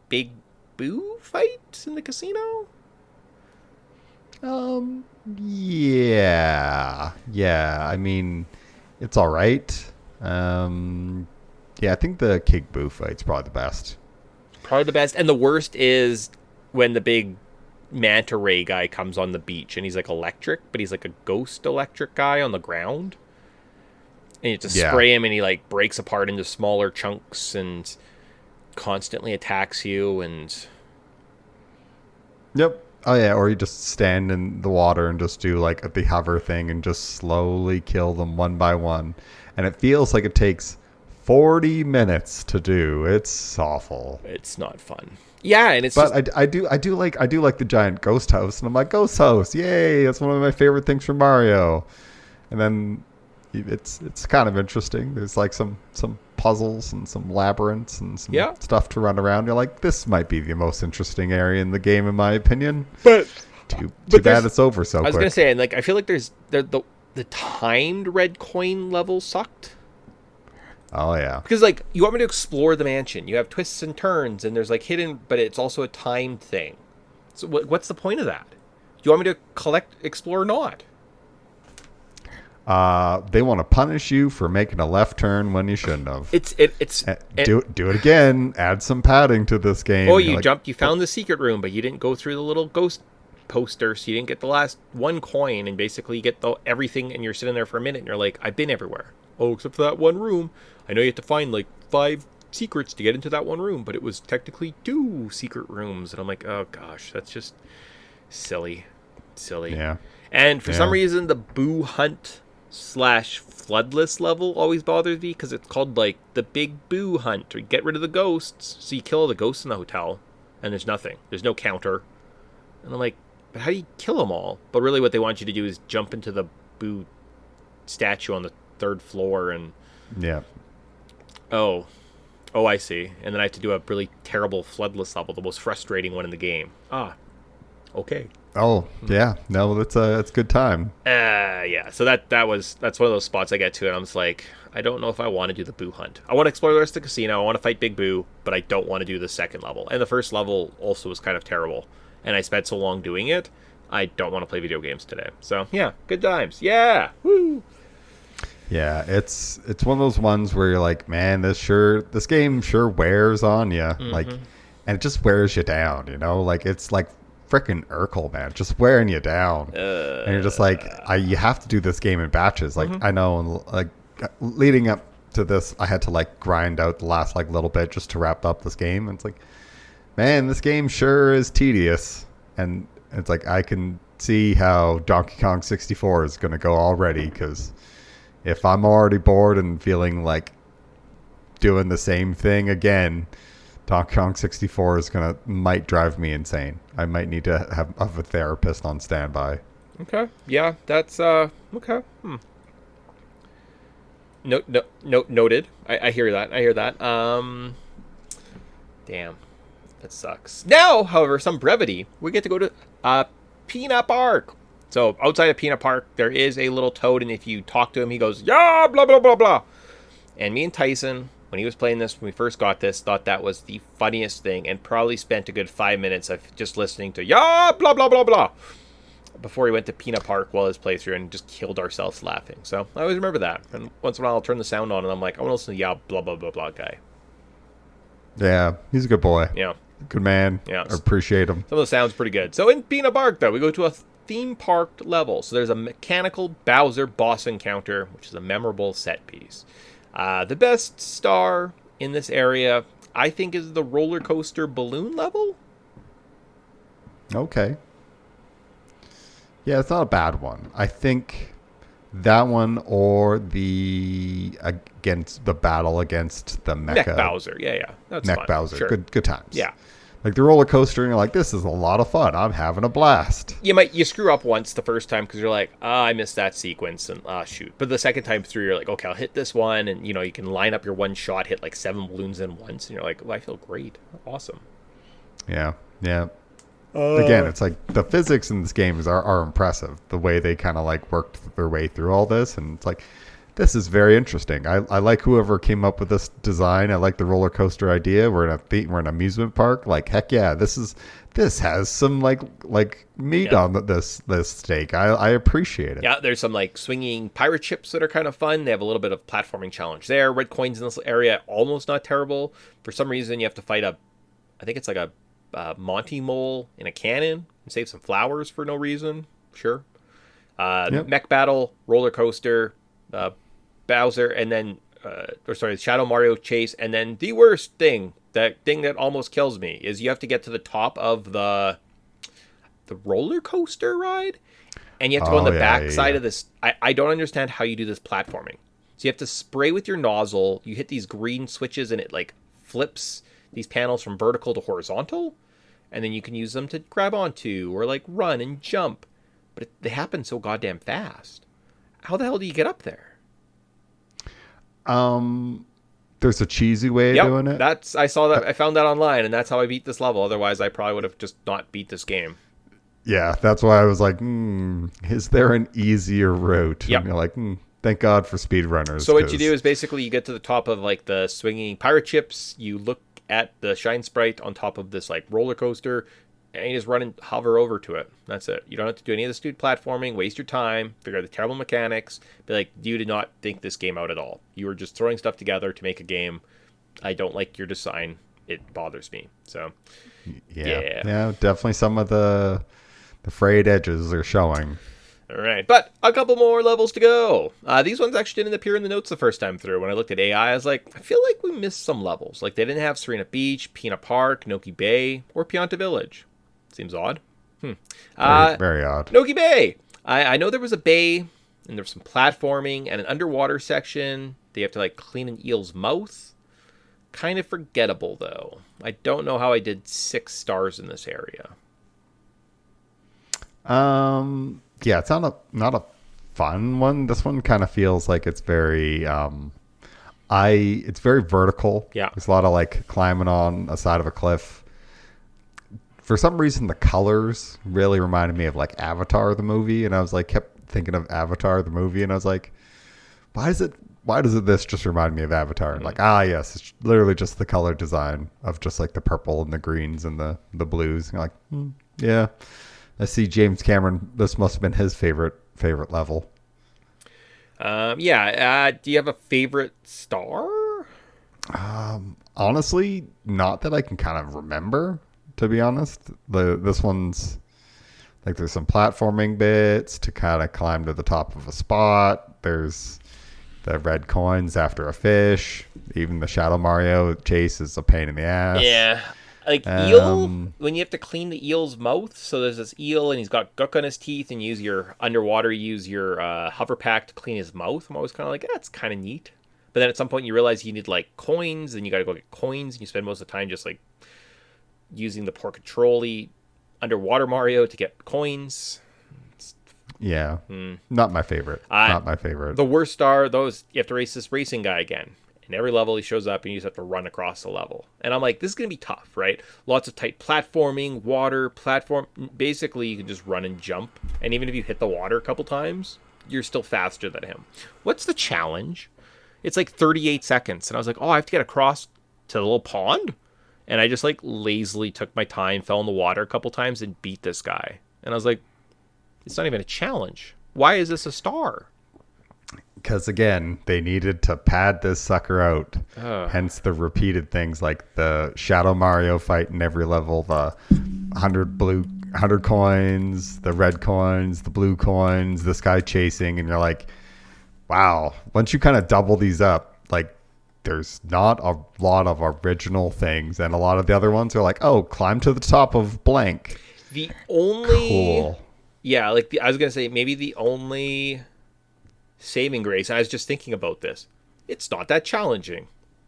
Big Boo fight in the casino? Yeah. I mean, it's all right. Yeah, I think the King Boo fight's probably the best. And the worst is when the big manta ray guy comes on the beach and he's like electric, but he's like a ghost electric guy on the ground. And you have to spray him and he like breaks apart into smaller chunks and constantly attacks you and... Yep. Oh, yeah, or you just stand in the water and just do, like, the hover thing and just slowly kill them one by one. And it feels like it takes 40 minutes to do. It's awful. It's not fun. Yeah, and it's I do like the giant ghost house, and I'm like, ghost house, yay! That's one of my favorite things from Mario. And then it's kind of interesting. There's, like, some puzzles and some labyrinths and some stuff to run around. You're like, this might be the most interesting area in the game, in my opinion. But too bad it's over so quick. I was gonna say, and like, I feel like there's the timed red coin level sucked. Oh yeah. Because, like, you want me to explore the mansion. You have twists and turns, and there's, like, hidden... But it's also a timed thing. So what's the point of that? Do you want me to explore or not? They want to punish you for making a left turn when you shouldn't have. Do it again. Add some padding to this game. Oh, you found the secret room, but you didn't go through the little ghost poster, so you didn't get the last one coin, and basically you get everything, and you're sitting there for a minute, and you're like, I've been everywhere. Oh, except for that one room. I know you have to find, like, 5 secrets to get into that one room, but it was technically 2 secret rooms. And I'm like, oh, gosh, that's just silly. Yeah. And for some reason, the Boo Hunt / Floodless level always bothers me, because it's called, like, the Big Boo Hunt, or get rid of the ghosts. So you kill all the ghosts in the hotel, and there's nothing. There's no counter. And I'm like, but how do you kill them all? But really what they want you to do is jump into the Boo statue on the 3rd floor and... Yeah. Oh, I see. And then I have to do a really terrible Floodless level, the most frustrating one in the game. Okay. Oh, yeah. No, that's a good time. Yeah. So that's one of those spots I get to, and I'm just like, I don't know if I want to do the Boo Hunt. I want to explore the rest of the casino. I want to fight Big Boo, but I don't want to do the second level. And the first level also was kind of terrible. And I spent so long doing it, I don't want to play video games today. So, yeah, good times. Yeah. Woo! Yeah, it's one of those ones where you're like, man, this game sure wears on you, like, and it just wears you down, you know, like it's like freaking Urkel, man, just wearing you down, and you're just like, you have to do this game in batches, like I know, like leading up to this, I had to like grind out the last like little bit just to wrap up this game, and it's like, man, this game sure is tedious, and it's like I can see how Donkey Kong 64 is going to go already, because if I'm already bored and feeling like doing the same thing again, Donkey Kong 64 might drive me insane. I might need to have a therapist on standby. Okay. Yeah, that's okay. Noted. I hear that. Damn. That sucks. Now, however, some brevity. We get to go to Peanut Park. So outside of Peanut Park, there is a little toad, and if you talk to him, he goes, yeah, blah, blah, blah, blah. And me and Tyson, when he was playing this, when we first got this, thought that was the funniest thing, and probably spent a good 5 minutes of just listening to, yeah, blah, blah, blah, blah, before he went to Peanut Park while his playthrough and just killed ourselves laughing. So I always remember that. And once in a while, I'll turn the sound on, and I'm like, I want to listen to yeah, blah, blah, blah, blah guy. Yeah, he's a good boy. Yeah. Good man. Yeah. I appreciate him. Some of the sound's pretty good. So in Peanut Park, though, we go to a theme parked level. So there's a mechanical Bowser boss encounter, which is a memorable set piece. The best star in this area, I think, is the roller coaster balloon level. Okay. Yeah, it's not a bad one. I think that one or the battle against the Mech Bowser. Yeah. That's Mech fun. Bowser. Sure. Good times. Yeah. Like the roller coaster, and you're like, this is a lot of fun. I'm having a blast. You screw up once the first time because you're like, I missed that sequence, and shoot. But the second time through, you're like, okay, I'll hit this one, and you can line up your one shot, hit like 7 balloons in once, and you're like, I feel great, awesome. Yeah. Again, it's like the physics in this game are impressive. The way they kind of like worked their way through all this, and it's like, this is very interesting. I like whoever came up with this design. I like the roller coaster idea. We're in an amusement park. Like, heck yeah, this has some like meat on this steak. I appreciate it. Yeah, there's some like swinging pirate ships that are kind of fun. They have a little bit of platforming challenge there. Red coins in this area, almost not terrible. For some reason, you have to fight I think it's like a Monty mole in a cannon and save some flowers for no reason. Sure. Mech battle, roller coaster, Bowser, and then Shadow Mario chase, and then the worst thing, that thing that almost kills me, is you have to get to the top of the roller coaster ride, and you have to go on the back side of this. I don't understand how you do this platforming. So you have to spray with your nozzle, you hit these green switches, and it like flips these panels from vertical to horizontal, and then you can use them to grab onto or like run and jump, but they happen so goddamn fast. How the hell do you get up there? There's a cheesy way of doing it. I saw that. I found that online, and that's how I beat this level. Otherwise, I probably would have just not beat this game. Yeah, that's why I was like, is there an easier route? Yep. And you're like, thank God for speedrunners. So what you do is basically you get to the top of like the swinging pirate ships, you look at the shine sprite on top of this like roller coaster, and you just run and hover over to it. That's it. You don't have to do any of the stupid platforming, waste your time, figure out the terrible mechanics, be like, you did not think this game out at all. You were just throwing stuff together to make a game. I don't like your design. It bothers me. So yeah, definitely some of the frayed edges are showing. All right, but a couple more levels to go. These ones actually didn't appear in the notes the first time through. When I looked at AI, I was like, I feel like we missed some levels. Like they didn't have Serena Beach, Pina Park, Noki Bay, or Pianta Village. Seems odd. Very odd. Noki Bay. I know there was a bay, and there was some platforming and an underwater section. They have to like clean an eel's mouth. Kind of forgettable though. I don't know how I did 6 stars in this area. Yeah, it's not a fun one. This one kind of feels like it's very it's very vertical. Yeah. There's a lot of like climbing on a side of a cliff. For some reason the colors really reminded me of like Avatar the movie, and I was like kept thinking of Avatar the movie, and I was like, why does this just remind me of Avatar? Like, yes, it's literally just the color design of just like the purple and the greens and the blues. And you're like, yeah. I see James Cameron. This must have been his favorite level. Do you have a favorite star? Honestly, not that I can kind of remember, to be honest. This one's like there's some platforming bits to kind of climb to the top of a spot. There's the red coins after a fish. Even the Shadow Mario chase is a pain in the ass. Yeah. Like eel, when you have to clean the eel's mouth, so there's this eel and he's got gook on his teeth, and you use your hover pack to clean his mouth. I'm always kind of like, that's kind of neat. But then at some point you realize you need like coins, and you got to go get coins, and you spend most of the time just like using the poor control-y underwater Mario to get coins. Yeah, not my favorite. Not my favorite. The worst star, those you have to race this racing guy again. And every level he shows up and you just have to run across the level. And I'm like, this is going to be tough, right? Lots of tight platforming, water, platform. Basically, you can just run and jump. And even if you hit the water a couple times, you're still faster than him. What's the challenge? It's like 38 seconds. And I was like, I have to get across to the little pond? And I just like lazily took my time, fell in the water a couple times and beat this guy. And I was like, it's not even a challenge. Why is this a star? Because again, they needed to pad this sucker out. Hence the repeated things like the Shadow Mario fight in every level, the 100 coins, the red coins, the blue coins, this guy chasing, and you're like, wow. Once you kind of double these up, like there's not a lot of original things, and a lot of the other ones are like, climb to the top of blank. The only cool. Yeah, like I was gonna say maybe the only saving grace, and I was just thinking about this, it's not that challenging.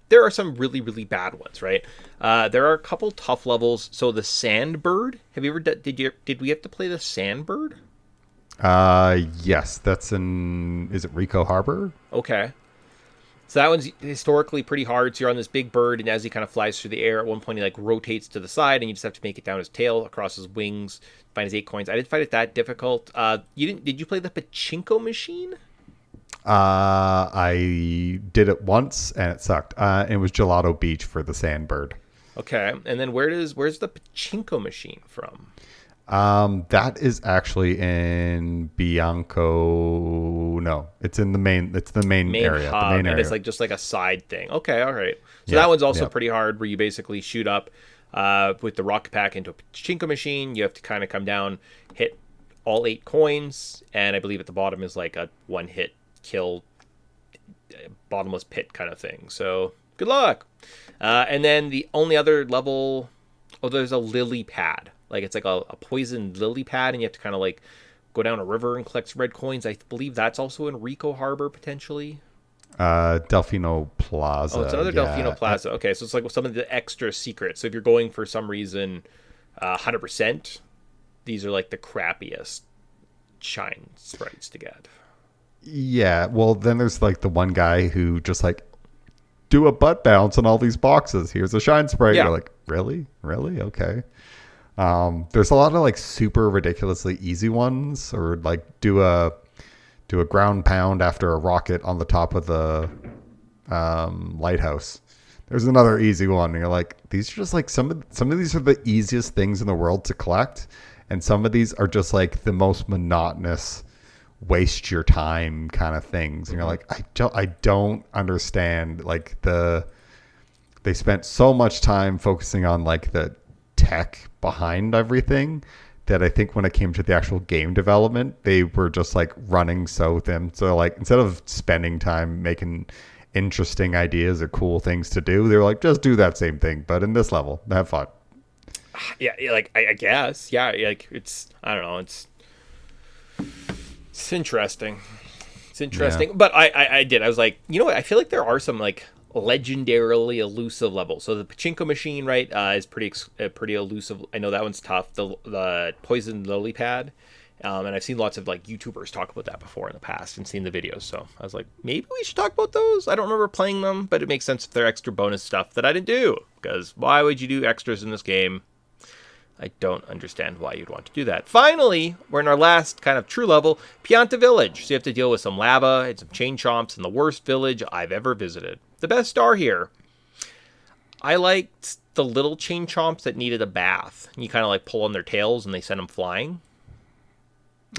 There are some really, really bad ones, right? There are a couple tough levels. So the Sandbird, have you ever did we have to play the Sandbird? Yes, that's is it Rico Harbor? Okay. So that one's historically pretty hard. So you're on this big bird, and as he kind of flies through the air, at one point he like rotates to the side, and you just have to make it down his tail, across his wings, find his 8 coins. I didn't find it that difficult. Did you play the pachinko machine? I did it once and it sucked. It was Gelato Beach for the Sandbird. Okay, and then where's the pachinko machine from? That is actually in Bianco. No, it's in the main. It's the main area. Hub, the main area. And it's like just like a side thing. Okay, all right. So that one's also pretty hard, where you basically shoot up with the rocket pack into a pachinko machine. You have to kind of come down, hit all 8 coins, and I believe at the bottom is like a one-hit kill, bottomless pit kind of thing. So good luck. And then the only other level, there's a lily pad. Like it's like a poisoned lily pad, and you have to kind of like go down a river and collect some red coins. I believe that's also in Rico Harbor potentially. Delfino Plaza. It's another Delfino Plaza. Okay, so it's like some of the extra secrets. So if you're going for some reason 100%, these are like the crappiest shine sprites to get. Yeah, well, then there's like the one guy who just like do a butt bounce on all these boxes. Here's a shine sprite. Yeah. You're like, really? Okay. There's a lot of like super ridiculously easy ones, or like do a ground pound after a rocket on the top of the lighthouse. There's another easy one. And you're like, these are just like some of these are the easiest things in the world to collect, and some of these are just like the most monotonous, waste your time kind of things. And you're like, I don't understand. Like they spent so much time focusing on like the tech behind everything that I think when it came to the actual game development, they were just like running so thin. So like instead of spending time making interesting ideas or cool things to do, they were like, just do that same thing, but in this level, have fun. Yeah, like I guess, yeah, like it's, I don't know, it's interesting. It's interesting, Yeah. but I was like, you know what? I feel like there are some like legendarily elusive levels. So the pachinko machine, right, is pretty elusive. I know that one's tough. The poison lily pad, and I've seen lots of like YouTubers talk about that before in the past and seen the videos. So I was like, maybe we should talk about those. I don't remember playing them, but it makes sense if they're extra bonus stuff that I didn't do. Because why would you do extras in this game? I don't understand why you'd want to do that. Finally, we're in our last kind of true level, Pianta Village. So you have to deal with some lava and some chain chomps in the worst village I've ever visited. The best star here. I liked the little chain chomps that needed a bath. You kind of like pull on their tails and they send them flying.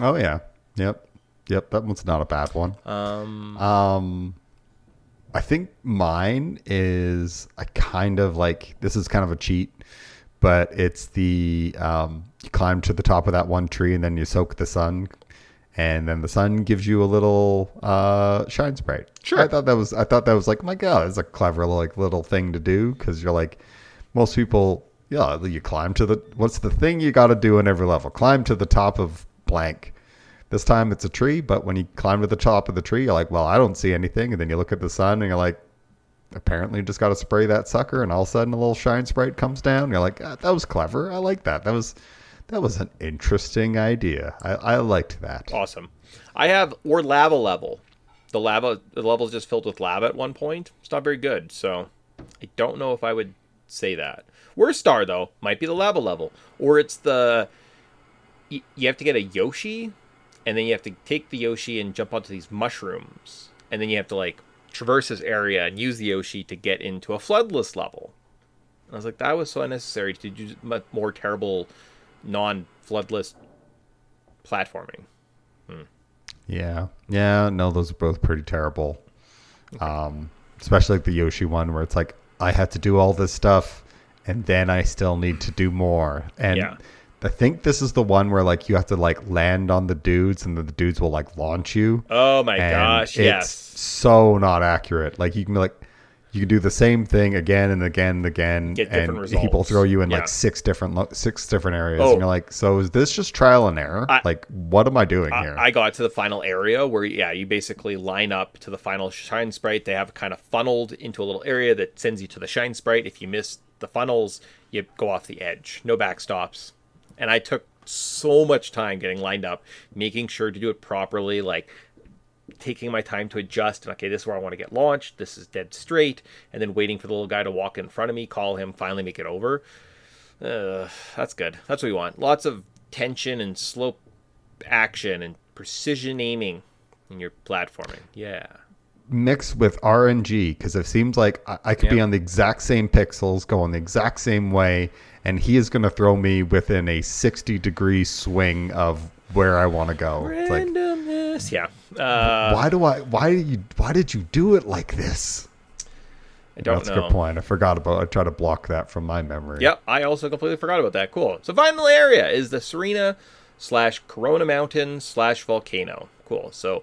Oh yeah. Yep. That one's not a bad one. I think mine is I kind of like, this is kind of a cheat, but it's the you climb to the top of that one tree and then you soak the sun, and then the sun gives you a little shine sprite. Sure. I thought that was like, my God, it's a clever like little thing to do, because you're like, most people, yeah, you climb to what's the thing you got to do in every level? Climb to the top of blank. This time it's a tree, but when you climb to the top of the tree, you're like, well, I don't see anything. And then you look at the sun and you're like, apparently you just got to spray that sucker, and all of a sudden a little shine sprite comes down. You're like, ah, that was clever. I like that. That was an interesting idea. I liked that. Awesome. I have lava level. The level's just filled with lava at one point. It's not very good, so I don't know if I would say that. Worst star though might be the lava level, or it's you have to get a Yoshi, and then you have to take the Yoshi and jump onto these mushrooms, and then you have to like traverse this area and use the Yoshi to get into a floodless level. I was like, that was so unnecessary to do more terrible non-floodless platforming. Yeah. No, those are both pretty terrible. Especially like the Yoshi one, where it's like, I had to do all this stuff and then I still need to do more. And Yeah. I think this is the one where like you have to like land on the dudes, and the dudes will like launch you. Oh my And gosh, it's yes. so not accurate. Like you can be like, you can do the same thing again and again and again, Get different and people results. throw you in Yeah. like six different areas, Oh. and you're like, so is this just trial and error? Like, what am I doing here? I got to the final area where, yeah, you basically line up to the final shine sprite. They have it kind of funneled into a little area that sends you to the shine sprite. If you miss the funnels, you go off the edge. No backstops. And I took so much time getting lined up, making sure to do it properly, like taking my time to adjust. And okay, this is where I want to get launched. This is dead straight. And then waiting for the little guy to walk in front of me, call him, finally make it over. That's good. That's what we want. Lots of tension and slow action and precision aiming in your platforming. Yeah. Mixed with RNG, because it seems like I could be on the exact same pixels, going the exact same way, and he is going to throw me within a 60-degree swing of where I want to go. It's like, Randomness. Yeah. why did you do it like this? I don't That's know. a good point. I try to block that from my memory. Yep, I also completely forgot about that. Cool. So final area is the Serena/Corona Mountain/Volcano. Cool. So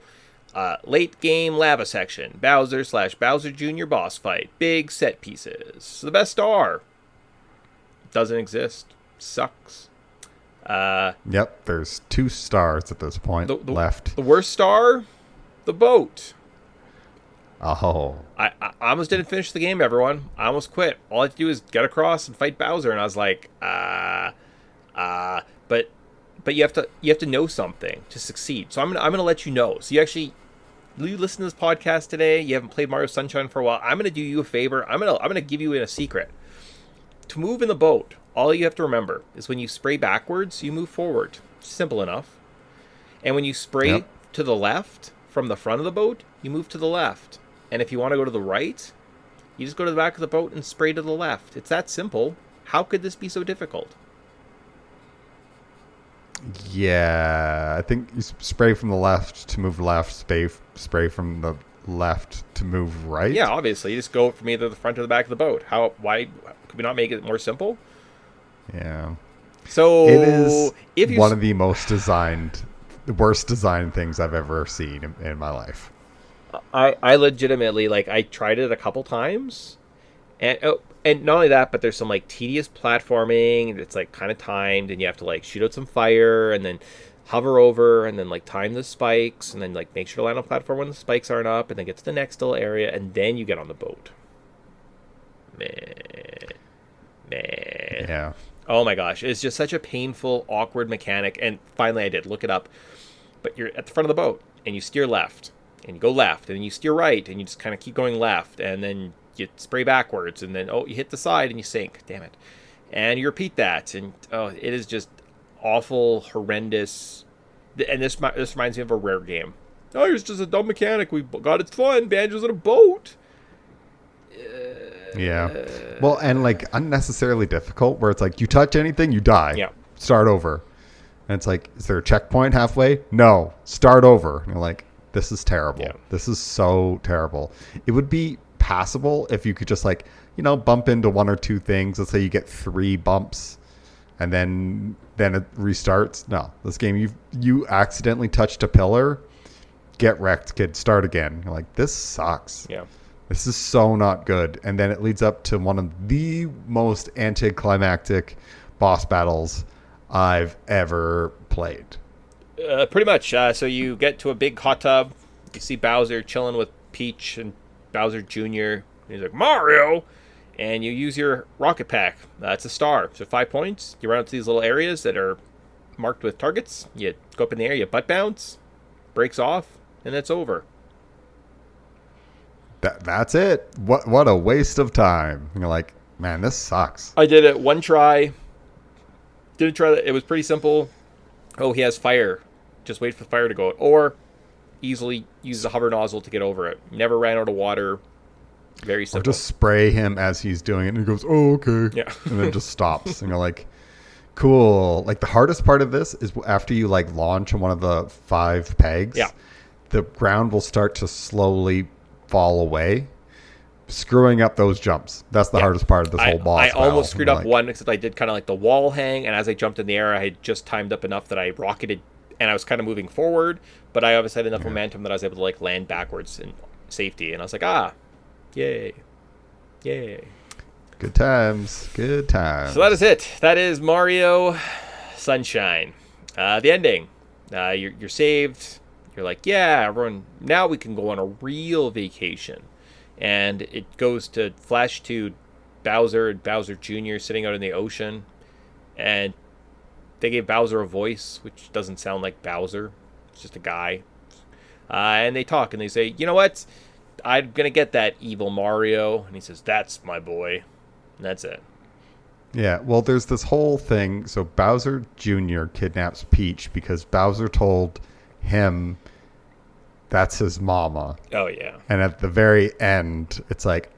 late game lava section. Bowser/Bowser Jr. boss fight. Big set pieces. So the best star doesn't exist. Sucks. Yep, there's 2 stars at this point left. The worst star, the boat. Oh. I almost didn't finish the game, everyone. I almost quit. All I had to do is get across and fight Bowser, and I was like, but you have to know something to succeed. So I'm gonna let you know. So you listen to this podcast today. You haven't played Mario Sunshine for a while. I'm gonna do you a favor. I'm gonna give you a secret. To move in the boat, all you have to remember is when you spray backwards, you move forward. Simple enough. And when you spray to the left from the front of the boat, you move to the left. And if you want to go to the right, you just go to the back of the boat and spray to the left. It's that simple. How could this be so difficult? Yeah, I think you spray from the left to move left, spray from the left to move right. Yeah, obviously. You just go from either the front or the back of the boat. Why could we not make it more simple? Yeah. So it is if you one of the worst designed things I've ever seen in my life. I legitimately, like, I tried it a couple times, and not only that, but there's some like tedious platforming. It's like kind of timed, and you have to like shoot out some fire, and then hover over, and then like time the spikes, and then like make sure to land on the platform when the spikes aren't up, and then get to the next little area, and then you get on the boat. Man. Yeah. Oh my gosh, it's just such a painful, awkward mechanic. And finally, I did look it up. But you're at the front of the boat, and you steer left, and you go left, and then you steer right, and you just kind of keep going left, and then you spray backwards, and then you hit the side and you sink. Damn it! And you repeat that, and it is just awful, horrendous. And this reminds me of a Rare game. Oh, it's just a dumb mechanic. We got it fun. Banjo's in a boat. Yeah. Well, and like unnecessarily difficult, where it's like you touch anything, you die. Yeah. Start over. And it's like, is there a checkpoint halfway? No. Start over. And you're like, this is terrible. Yeah. This is so terrible. It would be passable if you could just like, bump into one or two things. Let's say you get 3 bumps and then it restarts. No, this game, you accidentally touched a pillar, get wrecked, kid, start again. You're like, this sucks. Yeah. This is so not good. And then it leads up to one of the most anticlimactic boss battles I've ever played. Pretty much. So you get to a big hot tub. You see Bowser chilling with Peach and Bowser Jr. He's like, Mario! And you use your rocket pack. That's a star. So 5 points. You run up to these little areas that are marked with targets. You go up in the air, you butt bounce, breaks off, and it's over. That's it. What a waste of time. You're like, man, this sucks. I did it one try. Didn't try that. It was pretty simple. Oh, he has fire. Just wait for the fire to go out. Or easily use the hover nozzle to get over it. Never ran out of water. Very simple. Or just spray him as he's doing it, and he goes, oh, okay. Yeah. And then just stops. And you're like, cool. Like, the hardest part of this is after you, like, launch on one of the 5 pegs. Yeah. The ground will start to slowly fall away, screwing up those jumps. That's the hardest part of this whole boss I battle. almost screwed up one, except I did kind of like the wall hang, and as I jumped in the air, I had just timed up enough that I rocketed, and I was kind of moving forward, but I obviously had enough momentum that I was able to like land backwards in safety, and I was like, yay. Good times. Good times. So that is it. That is Mario Sunshine. The ending. You're saved. You're like, yeah, everyone, now we can go on a real vacation. And it goes to flash to Bowser and Bowser Jr. sitting out in the ocean. And they gave Bowser a voice, which doesn't sound like Bowser. It's just a guy. And they talk and they say, you know what? I'm going to get that evil Mario. And he says, that's my boy. And that's it. Yeah, well, there's this whole thing. So Bowser Jr. kidnaps Peach because Bowser told him that's his mama. Oh, yeah. And at the very end, it's like,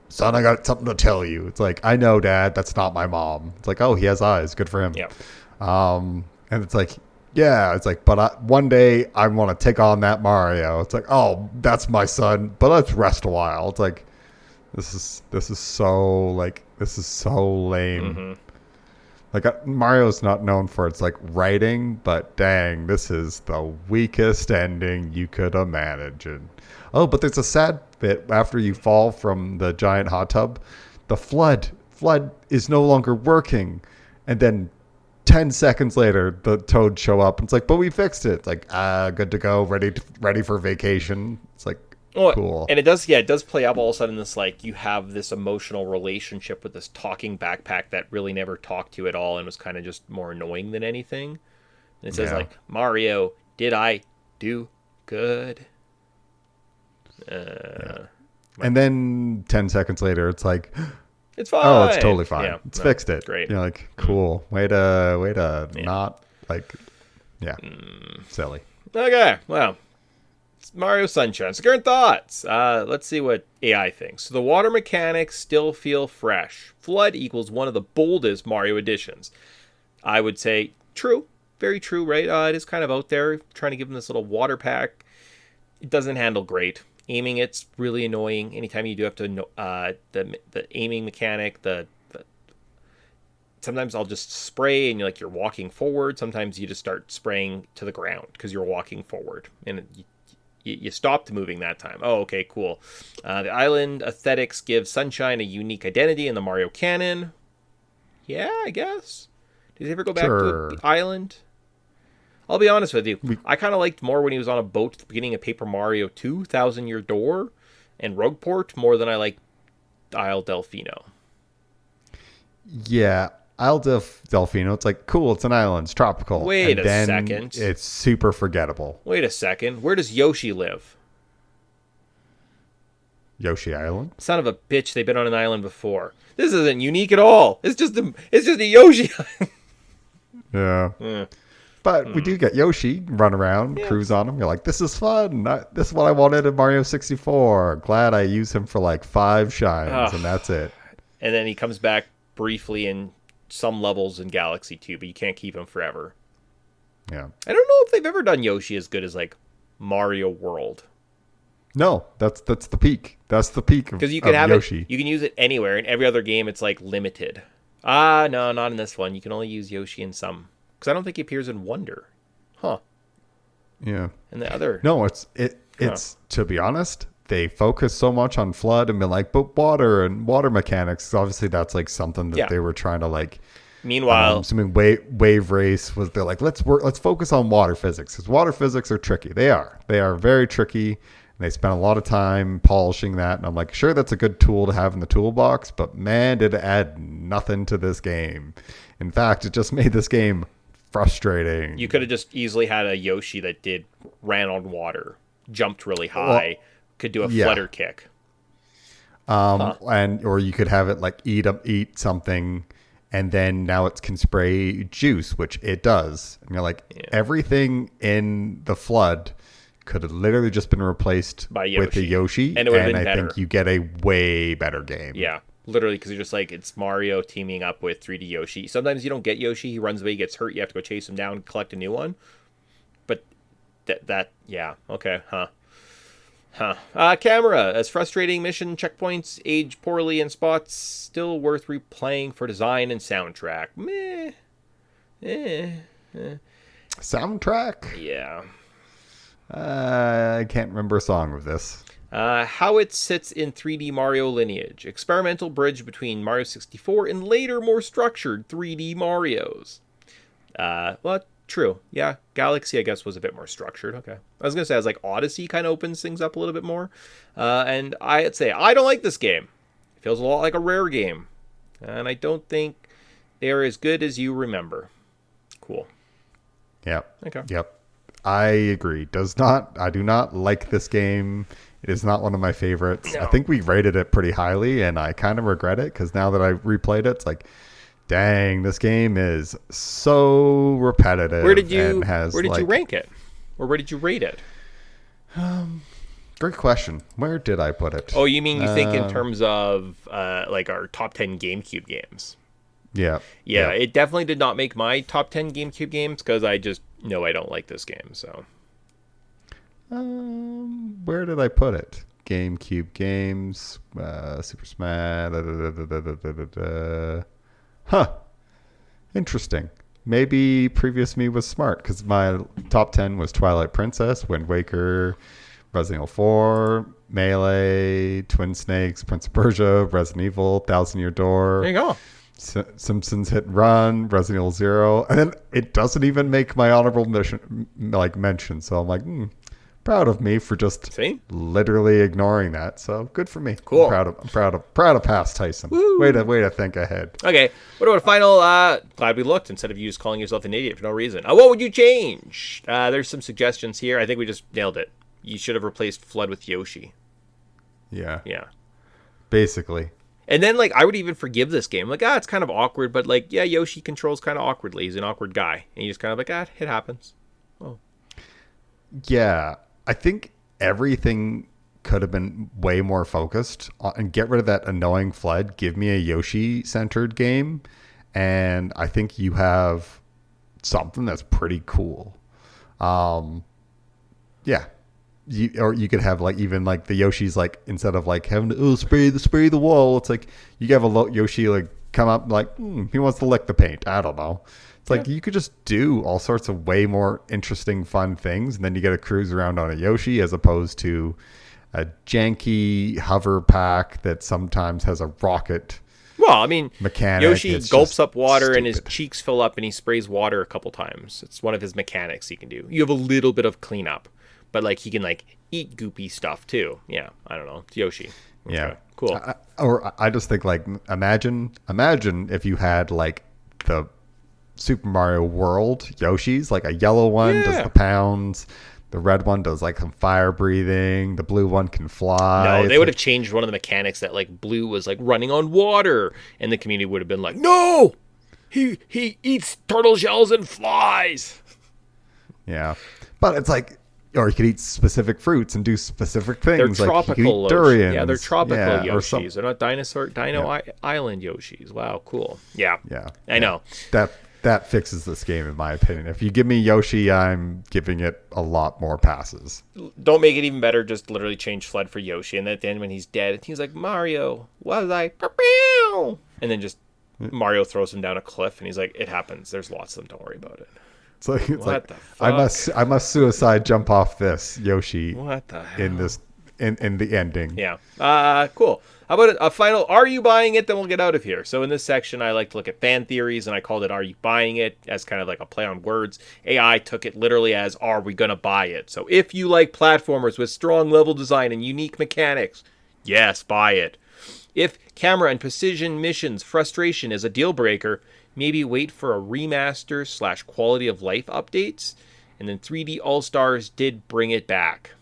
son, I got something to tell you. It's like, I know, Dad, that's not my mom. It's like, oh, he has eyes. Good for him. Yeah. And it's like, yeah, it's like, but one day I want to take on that Mario. It's like, oh, that's my son, but let's rest a while. It's like, this is so lame. Mm-hmm. Like, Mario's not known for its like writing, but dang, this is the weakest ending you could imagine. Oh, but there's a sad bit after you fall from the giant hot tub. The flood is no longer working, and then 10 seconds later, the Toads show up. And it's like, but we fixed it. It's like, good to go, ready for vacation. It's like, cool. And it does play up all of a sudden this, like, you have this emotional relationship with this talking backpack that really never talked to you at all and was kind of just more annoying than anything. And it says, like, Mario, did I do good? And then 10 seconds later, it's like, It's fine. Oh, it's totally fine. Yeah, It's no, fixed it. Great. You're like, cool. Way to not like, yeah, silly. Okay, well, it's Mario Sunshine. So current thoughts. Let's see what AI thinks. So the water mechanics still feel fresh. Flood equals one of the boldest Mario additions. I would say true. Very true, right? It is kind of out there, trying to give them this little water pack. It doesn't handle great. Aiming it's really annoying. Anytime you do have to the aiming mechanic, sometimes I'll just spray and you're walking forward. Sometimes you just start spraying to the ground because you're walking forward and you stopped moving that time. Oh, okay, cool. The island aesthetics give Sunshine a unique identity in the Mario canon. Yeah, I guess. Did he ever go back to the island? I'll be honest with you. I kind of liked more when he was on a boat at the beginning of Paper Mario 2, Thousand Year Door, and Rogueport more than I liked Isle Delfino. Yeah, Isle Delfino, it's like, cool, it's an island, it's tropical. Wait and a second. It's super forgettable. Wait a second. Where does Yoshi live? Yoshi Island? Son of a bitch, they've been on an island before. This isn't unique at all. It's just a Yoshi island. Yeah. But we do get Yoshi run around, cruise on him. You're like, this is fun. This is what I wanted in Mario 64. Glad I used him for like 5 shines, and that's it. And then he comes back briefly in some levels in Galaxy 2, but you can't keep him forever. Yeah. I don't know if they've ever done Yoshi as good as like Mario World. No, that's the peak. That's the peak of Because you can have Yoshi. You can use it anywhere. In every other game, it's like limited. No, not in this one. You can only use Yoshi in some. Because I don't think he appears in Wonder. Huh. Yeah. And the other... No, it's to be honest, they focus so much on Flood and been like, but water and water mechanics. Obviously, that's like something that they were trying to like... Meanwhile... assuming wave race was, they're like, let's focus on water physics. Because water physics are tricky. They are very tricky. And they spent a lot of time polishing that. And I'm like, sure, that's a good tool to have in the toolbox. But man, did it add nothing to this game. In fact, it just made this game frustrating. You could have just easily had a Yoshi that ran on water, jumped really high, could do a flutter kick. Or you could have it like eat something, and then now it can spray juice, which it does. And you're like, everything in the Flood could have literally just been replaced with a Yoshi, and it would have been better. I think you get a way better game. Yeah. Literally, because you're just like, it's Mario teaming up with 3D Yoshi. Sometimes you don't get Yoshi. He runs away, he gets hurt. You have to go chase him down, collect a new one. But yeah. Okay, camera. As frustrating mission checkpoints age poorly in spots, still worth replaying for design and soundtrack. Meh. Soundtrack? Yeah. I can't remember a song of this. How it sits in 3D Mario lineage. Experimental bridge between Mario 64 and later, more structured 3D Marios. Well, true. Yeah, Galaxy, I guess, was a bit more structured. Okay. I was going to say, I was like, Odyssey kind of opens things up a little bit more. And I'd say, I don't like this game. It feels a lot like a Rare game. And I don't think they're as good as you remember. Cool. Yep. Okay. Yep. I agree. I do not like this game. It is not one of my favorites. No. I think we rated it pretty highly, and I kind of regret it because now that I replayed it, it's like, dang, this game is so repetitive. Where did you rank it? Or where did you rate it? Great question. Where did I put it? Oh, you mean you think in terms of like our top 10 GameCube games? Yeah. Yeah, it definitely did not make my top 10 GameCube games because I just know I don't like this game, so... where did I put it? GameCube games, Super Smash. Huh. Interesting. Maybe previous me was smart because my top 10 was Twilight Princess, Wind Waker, Resident Evil 4, Melee, Twin Snakes, Prince of Persia, Resident Evil, Thousand Year Door. There you go. Simpsons Hit and Run, Resident Evil 0, and then it doesn't even make my honorable mention. So I'm like, proud of me for just literally ignoring that. So good for me. Cool. I'm proud of past Tyson. Woo. Way to think ahead. Okay. What about a final? Glad we looked instead of you just calling yourself an idiot for no reason. What would you change? There's some suggestions here. I think we just nailed it. You should have replaced Flood with Yoshi. Yeah. Yeah. Basically. And then, like, I would even forgive this game. Like, it's kind of awkward, but, like, yeah, Yoshi controls kind of awkwardly. He's an awkward guy. And you just kind of like, it happens. Oh. Yeah, I think everything could have been way more focused and get rid of that annoying FLUDD. Give me a Yoshi-centered game, and I think you have something that's pretty cool. Yeah. Or you could have like even like the Yoshi's like instead of like having to spray the wall, it's like you have a Yoshi like come up like he wants to lick the paint. I don't know. It's like you could just do all sorts of way more interesting, fun things, and then you get to cruise around on a Yoshi as opposed to a janky hover pack that sometimes has a rocket. Well, I mean, mechanic. Yoshi gulps up water stupid. and his cheeks fill up and he sprays water a couple times. It's one of his mechanics he can do. You have a little bit of cleanup, but like he can like eat goopy stuff too. Yeah, I don't know. It's Yoshi. Okay, yeah, cool. I just think like imagine if you had like the Super Mario World Yoshis, like a yellow one does the pounds. The red one does like some fire breathing. The blue one can fly. No, they would have changed one of the mechanics that like blue was like running on water, and the community would have been like, "No, he eats turtle shells and flies." Yeah, but it's like, or you could eat specific fruits and do specific things. They're like tropical durians. Yeah, they're tropical Yoshis. They're not Dino Island Yoshis. Wow, cool. Yeah, I know That fixes this game, in my opinion. If you give me Yoshi, I'm giving it a lot more passes. Don't make it even better. Just literally change FLUDD for Yoshi. And at the end, when he's dead, he's like, Mario, was I? And then just Mario throws him down a cliff. And he's like, it happens. There's lots of them. Don't worry about it. It's like the fuck? I must suicide jump off this, Yoshi. What the hell? In the ending. Yeah. Cool. How about a final, are you buying it? Then we'll get out of here. So in this section, I like to look at fan theories, and I called it, are you buying it? As kind of like a play on words. AI took it literally as, are we going to buy it? So if you like platformers with strong level design and unique mechanics, yes, buy it. If camera and precision missions frustration is a deal breaker, maybe wait for a remaster / quality of life updates. And then 3D All-Stars did bring it back.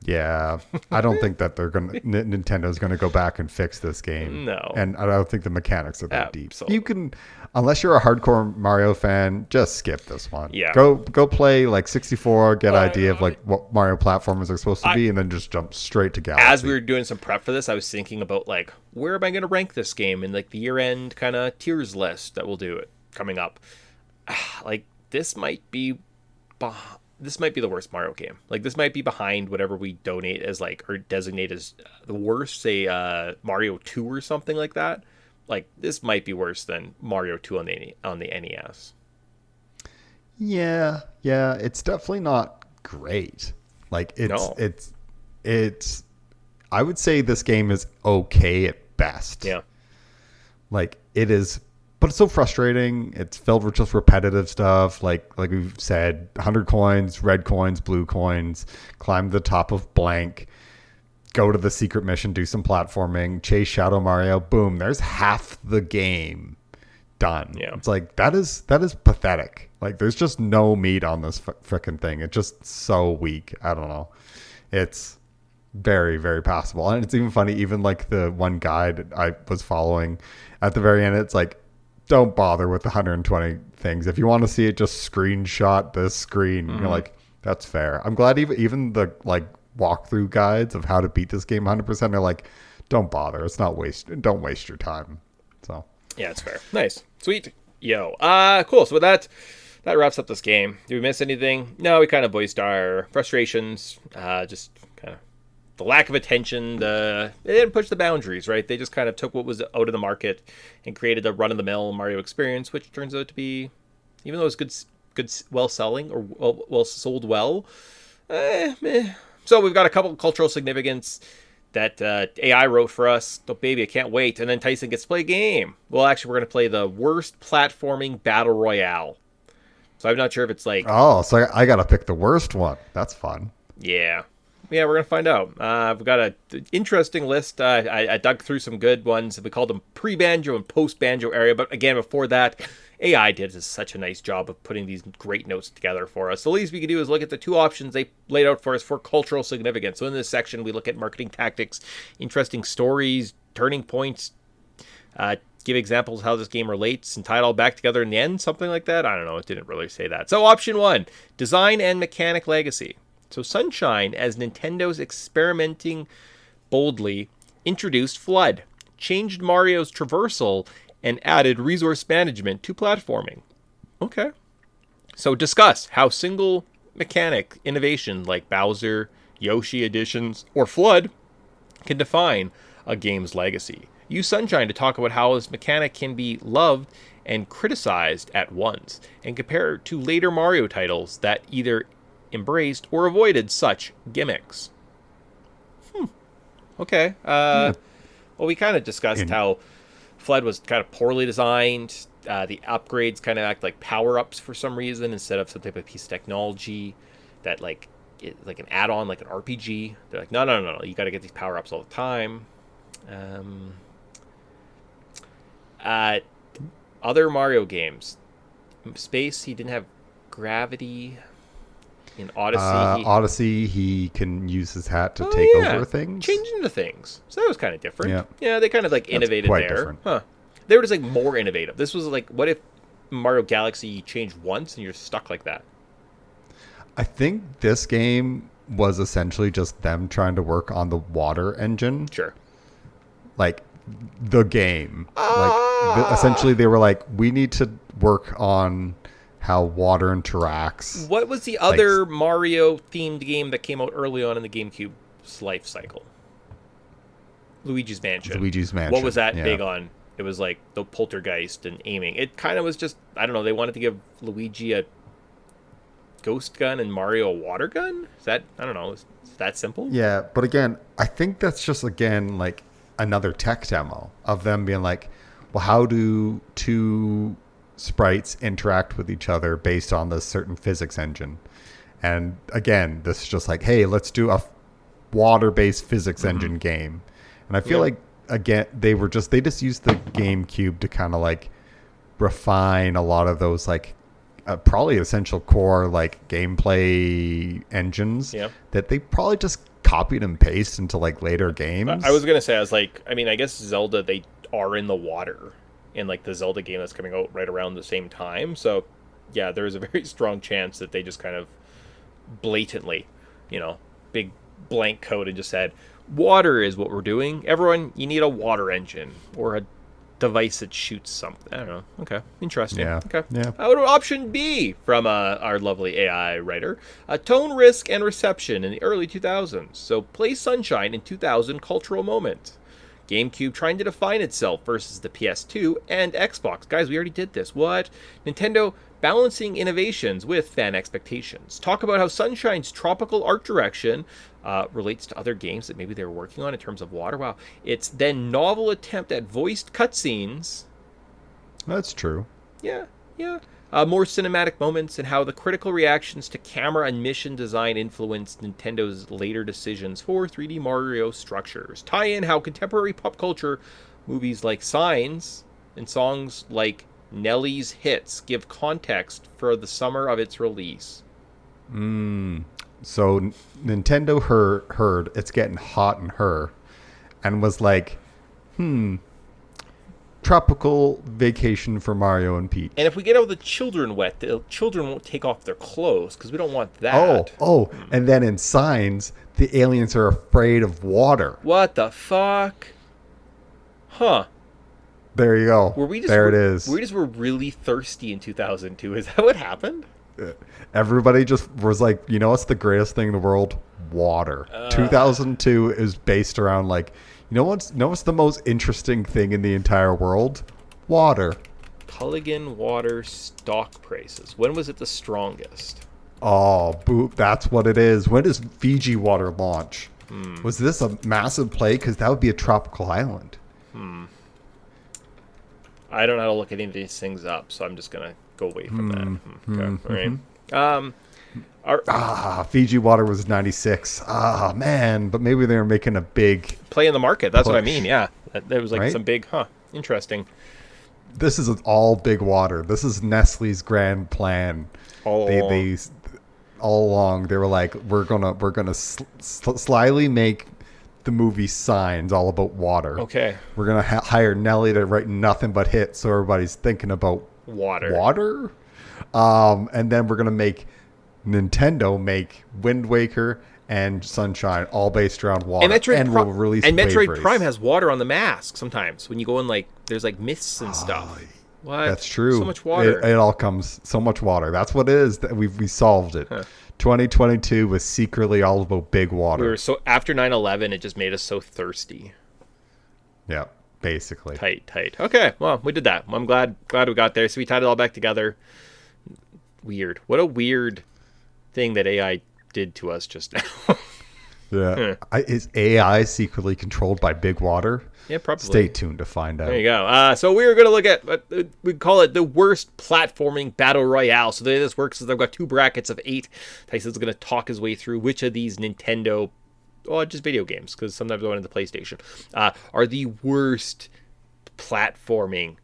Yeah, I don't think that Nintendo's gonna go back and fix this game. No, and I don't think the mechanics are that deep. Absolutely. You can, unless you're a hardcore Mario fan, just skip this one. Yeah, go play like 64, get an idea of like what Mario platformers are supposed to be, and then just jump straight to Galaxy. As we were doing some prep for this, I was thinking about like where am I going to rank this game in like the year-end kind of tiers list that we'll do it coming up. Like this might be the worst Mario game. Like this might be behind whatever we donate as like or designate as the worst, say Mario 2 or something like that. Like this might be worse than Mario 2 on the NES. Yeah, it's definitely not great. Like it's I would say this game is okay at best. Yeah. Like it is, but it's so frustrating. It's filled with just repetitive stuff. Like we've said, 100 coins, red coins, blue coins, climb to the top of blank, go to the secret mission, do some platforming, chase Shadow Mario. Boom, there's half the game done. Yeah. It's like, that is pathetic. Like there's just no meat on this frickin' thing. It's just so weak. I don't know. It's very, very passable. And it's even funny, even like the one guide I was following at the very end, it's like, don't bother with the 120 things. If you want to see it, just screenshot this screen. You're like, that's fair. I'm glad even the like walkthrough guides of how to beat this game 100% are like, don't bother. It's not don't waste your time. So yeah, it's fair. Nice, sweet, yo. Cool. So with that wraps up this game. Did we miss anything? No, we kind of voiced our frustrations. Just kind of the lack of attention. They didn't push the boundaries, right? They just kind of took what was out of the market and created a run-of-the-mill Mario experience, which turns out to be, even though it's good, well-selling or well sold well, meh. So we've got a couple of cultural significance that AI wrote for us. Oh, baby, I can't wait. And then Tyson gets to play a game. Well, actually, we're going to play the worst platforming battle royale. So I'm not sure if it's like... Oh, so I got to pick the worst one. That's fun. Yeah, we're going to find out. We've got an interesting list. I dug through some good ones. We called them pre-banjo and post-banjo area. But again, before that, AI did such a nice job of putting these great notes together for us. The least we can do is look at the two options they laid out for us for cultural significance. So in this section, we look at marketing tactics, interesting stories, turning points. Give examples how this game relates and tie it all back together in the end, something like that. I don't know. It didn't really say that. So option 1, design and mechanic legacy. So Sunshine, as Nintendo's experimenting boldly, introduced Flood, changed Mario's traversal, and added resource management to platforming. Okay. So discuss how single mechanic innovation like Bowser, Yoshi editions, or Flood can define a game's legacy. Use Sunshine to talk about how this mechanic can be loved and criticized at once, and compare it to later Mario titles that either embraced or avoided such gimmicks. Okay. Well, we kind of discussed how Flood was kind of poorly designed. The upgrades kind of act like power-ups for some reason instead of some type of piece of technology that like an add-on, like an RPG. They're like, no, you got to get these power-ups all the time. Other Mario games, Space, he didn't have gravity. In Odyssey, he can use his hat to take over things. Change into things. So that was kind of different. Yeah, they kind of like innovated there. Different. Huh. They were just like more innovative. This was like, what if Mario Galaxy changed once and you're stuck like that? I think this game was essentially just them trying to work on the water engine. Sure. Like the game. Essentially they were like, we need to work on how water interacts. What was the other Mario themed game that came out early on in the GameCube's life cycle? Luigi's Mansion. What was that big on? It was like the poltergeist and aiming. It kind of was just, I don't know, they wanted to give Luigi a ghost gun and Mario a water gun? Is that, I don't know, is that simple? Yeah, but again, I think that's just, again, like another tech demo of them being like, well, how do two sprites interact with each other based on this certain physics engine? And again, this is just like, hey, let's do a water-based physics engine game. And I feel like, again, they just used the GameCube to kind of like refine a lot of those like probably essential core like gameplay engines that they probably just copied and pasted into like later games. I was gonna say, I guess Zelda, they are in the water in like the Zelda game that's coming out right around the same time. So yeah, there is a very strong chance that they just kind of blatantly, big blank code and just said, water is what we're doing. Everyone, you need a water engine or a device that shoots something. I don't know. Okay. Interesting. Yeah. Okay. Yeah. Option B from our lovely AI writer. Tone, risk, and reception in the early 2000s. So play Sunshine in 2000 cultural moment. GameCube trying to define itself versus the PS2 and Xbox. Guys, we already did this. What? Nintendo balancing innovations with fan expectations. Talk about how Sunshine's tropical art direction relates to other games that maybe they were working on in terms of water. Wow. Its then novel attempt at voiced cutscenes. That's true. Yeah. More cinematic moments and how the critical reactions to camera and mission design influenced Nintendo's later decisions for 3D Mario structures. Tie in how contemporary pop culture, movies like Signs and songs like Nelly's Hits give context for the summer of its release. So Nintendo heard it's getting hot in her and was like, tropical vacation for Mario and Peach. And if we get all the children wet, the children won't take off their clothes because we don't want that. And then in Signs, the aliens are afraid of water. What the fuck? Huh. There you go. We just were really thirsty in 2002. Is that what happened? Everybody just was like, what's the greatest thing in the world? Water. 2002 is based around like, what's the most interesting thing in the entire world? Water. Culligan water stock prices. When was it the strongest? Oh, boop. That's what it is. When does Fiji water launch? Was this a massive play? Because that would be a tropical island. I don't know how to look any of these things up, so I'm just going to go away from that. Okay. All right. Fiji water was 96. Man. But maybe they were making a big play in the market. That's push. What I mean. Yeah. There was like some big, interesting. This is all big water. This is Nestle's grand plan. They all along they were like, we're gonna slyly make the movie Signs, all about water. Okay. We're going to hire Nelly to write nothing but hits, so everybody's thinking about water? And then we're going to make Nintendo make Wind Waker and Sunshine, all based around water. And we'll release Metroid Wave Prime Race. has water on the mask sometimes. When you go in, like, there's, like, mists and stuff. What? That's true. So much water. It all comes, so much water. That's what it is. We solved it. Huh. 2022 was secretly all about big water. We were so, after 9/11, it just made us so thirsty. Yeah, basically. Tight. Okay, well, we did that. I'm glad we got there. So we tied it all back together. Weird. What a weird thing that AI did to us just now. Yeah. Is AI secretly controlled by big water? Yeah, probably. Stay tuned to find out. There you go. So we're going to look at, we call it the worst platforming battle royale. So the way this works is I've got 2 brackets of 8. Tyson's going to talk his way through which of these Nintendo, just video games, because sometimes I went into PlayStation, are the worst platforming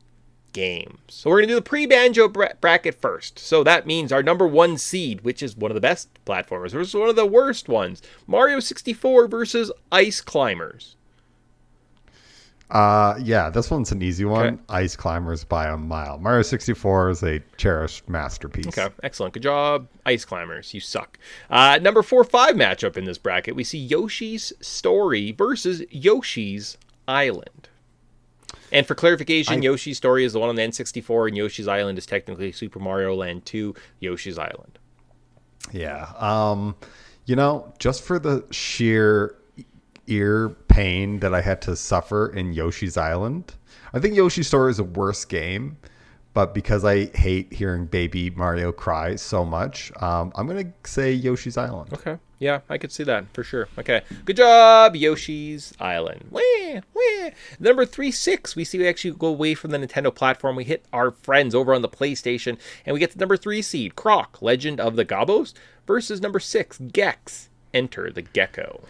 games. So we're going to do the pre-Banjo bracket first. So that means our number 1 seed, which is one of the best platformers, versus one of the worst ones. Mario 64 versus Ice Climbers. Yeah, this one's an easy one. Okay. Ice Climbers by a mile. Mario 64 is a cherished masterpiece. Okay, excellent. Good job, Ice Climbers. You suck. Number 4-5 matchup in this bracket, we see Yoshi's Story versus Yoshi's Island. And for clarification, Yoshi's Story is the one on the N64, and Yoshi's Island is technically Super Mario Land 2, Yoshi's Island. Yeah. Just for the sheer ear pain that I had to suffer in Yoshi's Island, I think Yoshi's Story is a worse game, but because I hate hearing baby Mario cry so much, I'm going to say Yoshi's Island. Okay. Yeah, I could see that for sure. Okay. Good job, Yoshi's Island. Wah. Number 3-6, we actually go away from the Nintendo platform. We hit our friends over on the PlayStation, and we get the number 3 seed, Croc, Legend of the Gobbos, versus number 6, Gex, Enter the Gecko.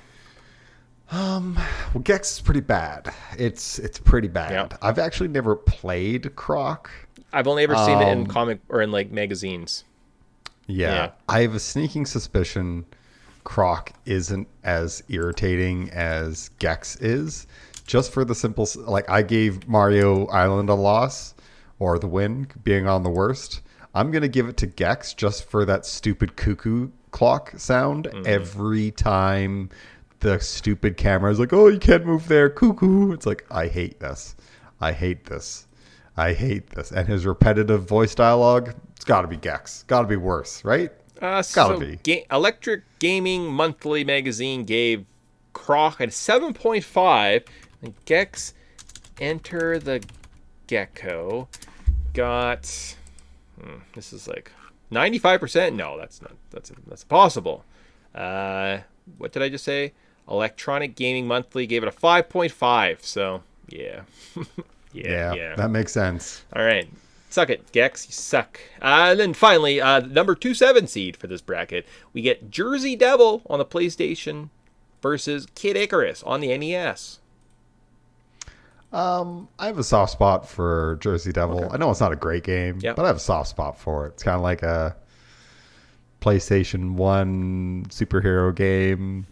Well, Gex is pretty bad. It's pretty bad. Yep. I've actually never played Croc. I've only ever seen it in comic or in like magazines. Yeah. I have a sneaking suspicion Croc isn't as irritating as Gex is, just for the simple, like, I gave Mario Island a loss, or the win, being on the worst. I'm going to give it to Gex just for that stupid cuckoo clock sound every time the stupid camera is like, oh, you can't move there, cuckoo. It's like, I hate this. And his repetitive voice dialogue, it's got to be Gex. Got to be worse, right? Gotta be. Electric Gaming Monthly magazine gave Croc a 7.5, and Gex Enter the Gecko got this is like 95%. No, that's not. That's impossible. What did I just say? Electronic Gaming Monthly gave it a 5.5. So yeah. yeah, that makes sense. All right. Suck it, Gex. You suck. And then finally, number 2-7 seed for this bracket, we get Jersey Devil on the PlayStation versus Kid Icarus on the NES. I have a soft spot for Jersey Devil. Okay. I know it's not a great game, but I have a soft spot for it. It's kind of like a PlayStation 1 superhero game.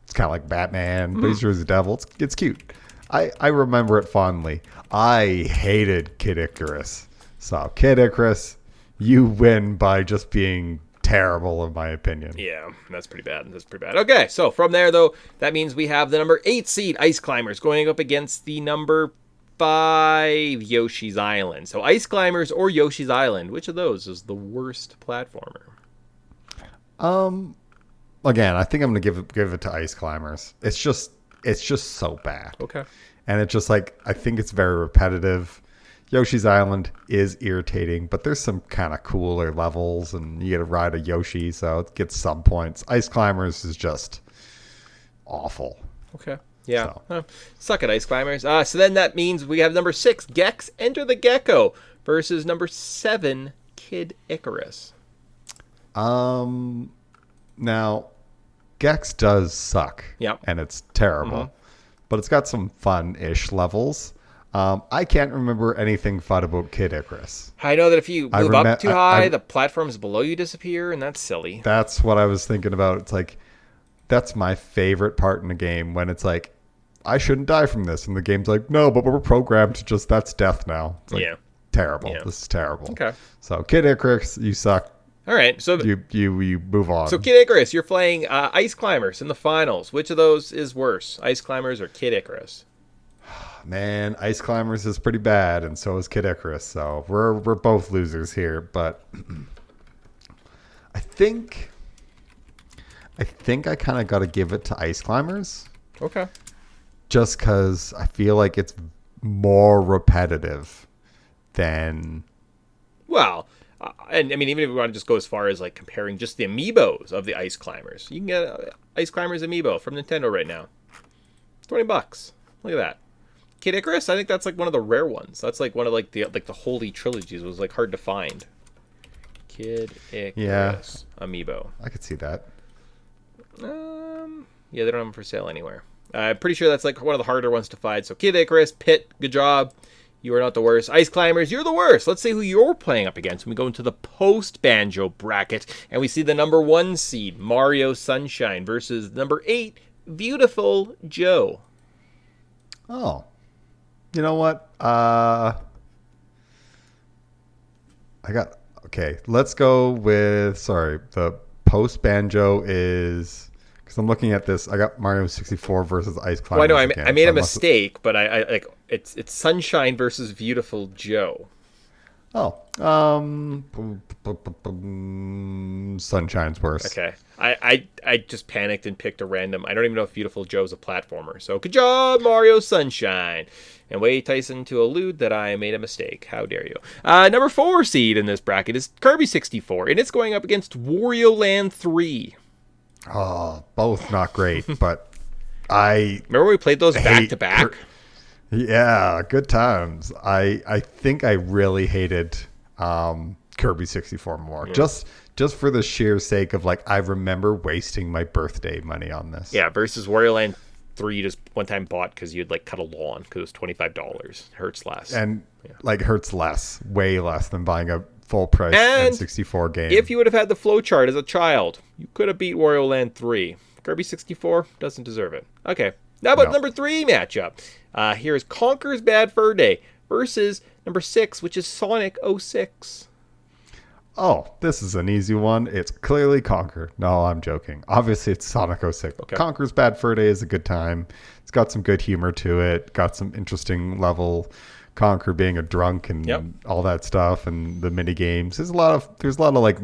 It's kind of like Batman, but he's Jersey Devil. It's cute. I remember it fondly. I hated Kid Icarus. So, Kid Icarus, you win by just being terrible, in my opinion. Yeah, that's pretty bad. Okay, so from there, though, that means we have the number 8 seed, Ice Climbers, going up against the number 5, Yoshi's Island. So, Ice Climbers or Yoshi's Island, which of those is the worst platformer? Again, I think I'm going to give it to Ice Climbers. It's just so bad. Okay. And it's just like, I think it's very repetitive. Yoshi's Island is irritating, but there's some kind of cooler levels, and you get to ride a Yoshi, so it gets some points. Ice Climbers is just awful. Okay. Yeah. Suck it, Ice Climbers. So then that means we have number 6, Gex, Enter the Gecko, versus number 7, Kid Icarus. Now, Gex does suck. Yeah. And it's terrible. But it's got some fun-ish levels. I can't remember anything fun about Kid Icarus. I know that if you move up too high, the platforms below you disappear, and that's silly. That's what I was thinking about. It's like, that's my favorite part in the game, when it's like, I shouldn't die from this, and the game's like, no, but we're programmed to just, that's death now. It's like, terrible. Yeah. This is terrible. Okay. So Kid Icarus, you suck. All right. So you move on. So Kid Icarus, you're playing Ice Climbers in the finals. Which of those is worse, Ice Climbers or Kid Icarus? Man, Ice Climbers is pretty bad, and so is Kid Icarus. So we're both losers here. But I think I kind of got to give it to Ice Climbers. Okay. Just because I feel like it's more repetitive than. Well, and I mean, even if we want to just go as far as like comparing just the amiibos of the Ice Climbers, you can get Ice Climbers amiibo from Nintendo right now. $20. Look at that. Kid Icarus, I think that's like one of the rare ones. That's like one of like the holy trilogies. It was like hard to find. Kid Icarus amiibo. I could see that. Yeah, they don't have them for sale anywhere. I'm pretty sure that's like one of the harder ones to find. So Kid Icarus, Pit, good job. You are not the worst. Ice Climbers, you're the worst. Let's see who you're playing up against when we go into the post-Banjo bracket. And we see the number 1 seed, Mario Sunshine, versus number 8, Beautiful Joe. Oh. You know what? Okay, let's go with, the post-Banjo is... Because I'm looking at this, I got Mario 64 versus Ice Climbers. Well, I know I made a mistake, but I like it's Sunshine versus Beautiful Joe. Oh, Sunshine's worse. Okay, I just panicked and picked a random. I don't even know if Beautiful Joe's a platformer. So good job, Mario Sunshine. And wait, Tyson, to allude that I made a mistake. How dare you? Number 4 seed in this bracket is Kirby 64, and it's going up against Wario Land 3. Oh, both not great, but I remember we played those back to back. Yeah, good times. I think I really hated Kirby 64 more, just for the sheer sake of like I remember wasting my birthday money on this. Yeah, versus Wario Land 3 you just one time bought because you'd like cut a lawn because it was $25. Hurts less, and hurts less, way less than buying a full price N64 game. If you would have had the flowchart as a child, you could have beat Wario Land 3. Kirby 64 doesn't deserve it. Okay, now about number 3 matchup. Here is Conker's Bad Fur Day versus number 6, which is Sonic 06. Oh, this is an easy one. It's clearly Conker. No, I'm joking. Obviously, it's Sonic 06. Okay. Conker's Bad Fur Day is a good time. It's got some good humor to it. Got some interesting level. Conker being a drunk and all that stuff, and the mini games. There's a lot of like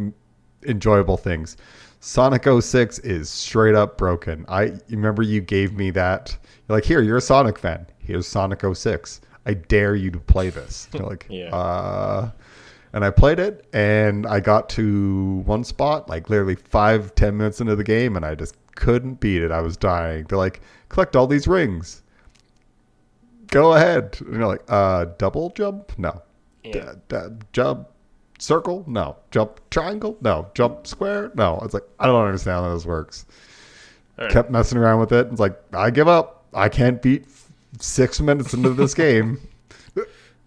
enjoyable things. Sonic 06 is straight up broken. You remember you gave me that. You're like, here, you're a Sonic fan. Here's Sonic 06. I dare you to play this. You're like, and I played it, and I got to one spot, like literally 5-10 minutes into the game, and I just couldn't beat it. I was dying. They're like, collect all these rings. Go ahead. And you're like, double jump? No. Jump circle? No. Jump triangle? No. Jump square? No. It's like, I don't understand how this works. Right. Kept messing around with it. It's like, I give up. I can't beat 6 minutes into this game.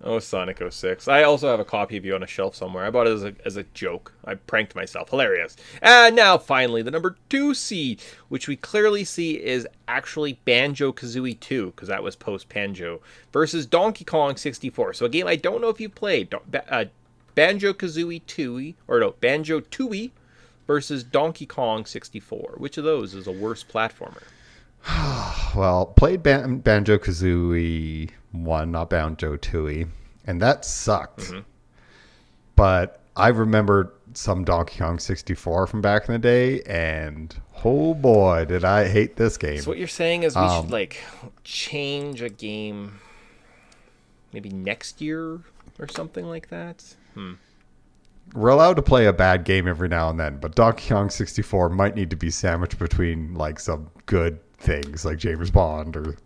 Oh, Sonic 06. I also have a copy of you on a shelf somewhere. I bought it as a joke. I pranked myself. Hilarious. And now, finally, the number 2 seed, which we clearly see is actually Banjo-Kazooie 2, because that was post-Banjo, versus Donkey Kong 64. So a game I don't know if you played. Banjo-Kazooie 2, or no, Banjo-Tooie versus Donkey Kong 64. Which of those is a worse platformer? Well, played Banjo-Kazooie 1, not Banjo-Tooie, and that sucked. Mm-hmm. But I remember some Donkey Kong 64 from back in the day, and oh boy, did I hate this game. So what you're saying is we should like change a game maybe next year or something like that? We're allowed to play a bad game every now and then, but Donkey Kong 64 might need to be sandwiched between like some good things like James Bond, or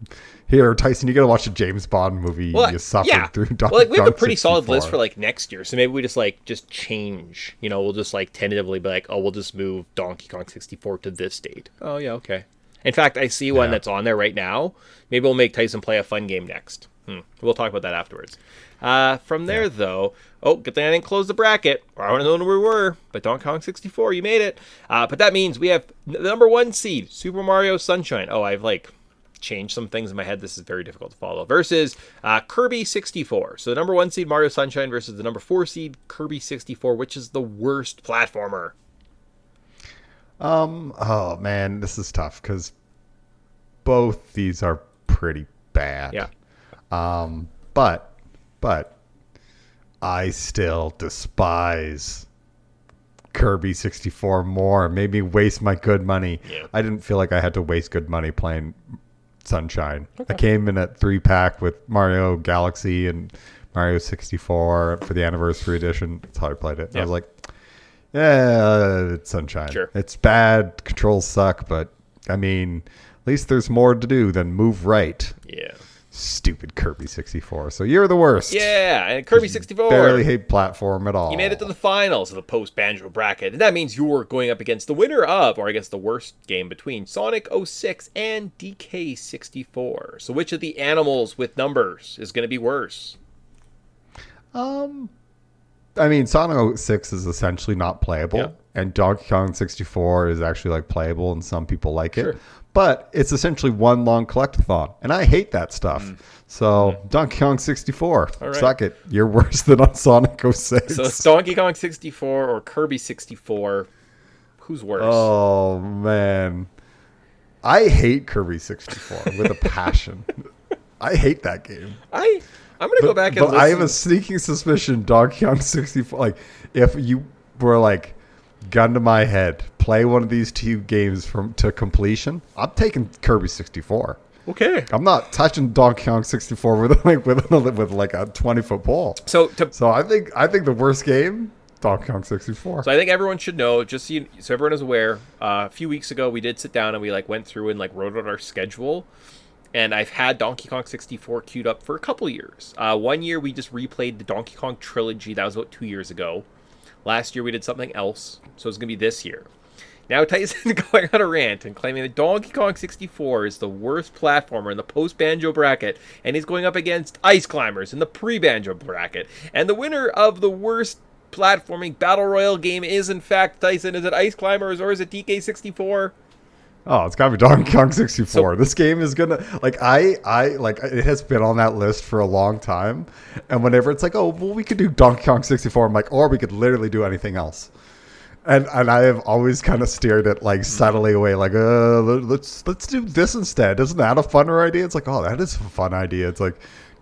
here, Tyson, you gotta watch a James Bond movie. Well, you suffered through Donkey Kong. Well, like, we have a pretty 64. solid list for like next year, so maybe we just change. You know, we'll just like tentatively be like, oh, we'll just move Donkey Kong 64 to this date. Oh yeah, okay. In fact, I see one that's on there right now. Maybe we'll make Tyson play a fun game next. We'll talk about that afterwards. From there, though, good thing I didn't close the bracket, or I would have known where we were. But Donkey Kong 64, you made it. But that means we have the number 1 seed, Super Mario Sunshine. Oh, I've changed some things in my head. This is very difficult to follow. Versus Kirby 64. So the number 1 seed, Mario Sunshine, versus the number 4 seed, Kirby 64, which is the worst platformer. Oh man, this is tough because both these are pretty bad. Yeah. But I still despise Kirby 64 more. Made me waste my good money. Yeah. I didn't feel like I had to waste good money playing Sunshine. Okay. I came in at 3-pack with Mario Galaxy and Mario 64 for the anniversary edition. That's how I played it. Yep. I was like, yeah, it's Sunshine. Sure. It's bad. Controls suck, but I mean, at least there's more to do than move right. Yeah. Stupid Kirby 64. So you're the worst. Yeah, and Kirby 64. Barely hate platform at all. You made it to the finals of the post-Banjo bracket. And that means you're going up against the winner of, or I guess the worst game between, Sonic 06 and DK 64. So which of the animals with numbers is going to be worse? I mean, Sonic 06 is essentially not playable. Yeah. And Donkey Kong 64 is actually playable, and some people like it. But it's essentially one long collectathon, and I hate that stuff. So Donkey Kong 64, suck it. You're worse than on Sonic 06. So it's Donkey Kong 64 or Kirby 64. Who's worse? Oh man, I hate Kirby 64 with a passion. I hate that game. I'm gonna go back and listen. I have a sneaking suspicion Donkey Kong 64. If you were gun to my head, play one of these two games to completion, I'm taking Kirby 64. Okay. I'm not touching Donkey Kong 64 with a 20-foot pole. So I think the worst game, Donkey Kong 64. So I think everyone should know, just so everyone is aware, a few weeks ago we did sit down and we went through and wrote out our schedule. And I've had Donkey Kong 64 queued up for a couple years. 1 year we just replayed the Donkey Kong trilogy. That was about 2 years ago. Last year we did something else, so it's going to be this year. Now Tyson going on a rant and claiming that Donkey Kong 64 is the worst platformer in the post-Banjo bracket, and he's going up against Ice Climbers in the pre-Banjo bracket. And the winner of the worst platforming Battle Royale game is, in fact, Tyson, is it Ice Climbers or is it DK64? Oh, it's gotta be Donkey Kong 64. This game is gonna it has been on that list for a long time. And whenever it's we could do Donkey Kong 64, I'm or we could literally do anything else. And I have always kind of steered it subtly away, let's do this instead. Isn't that a funner idea? It's that is a fun idea. It's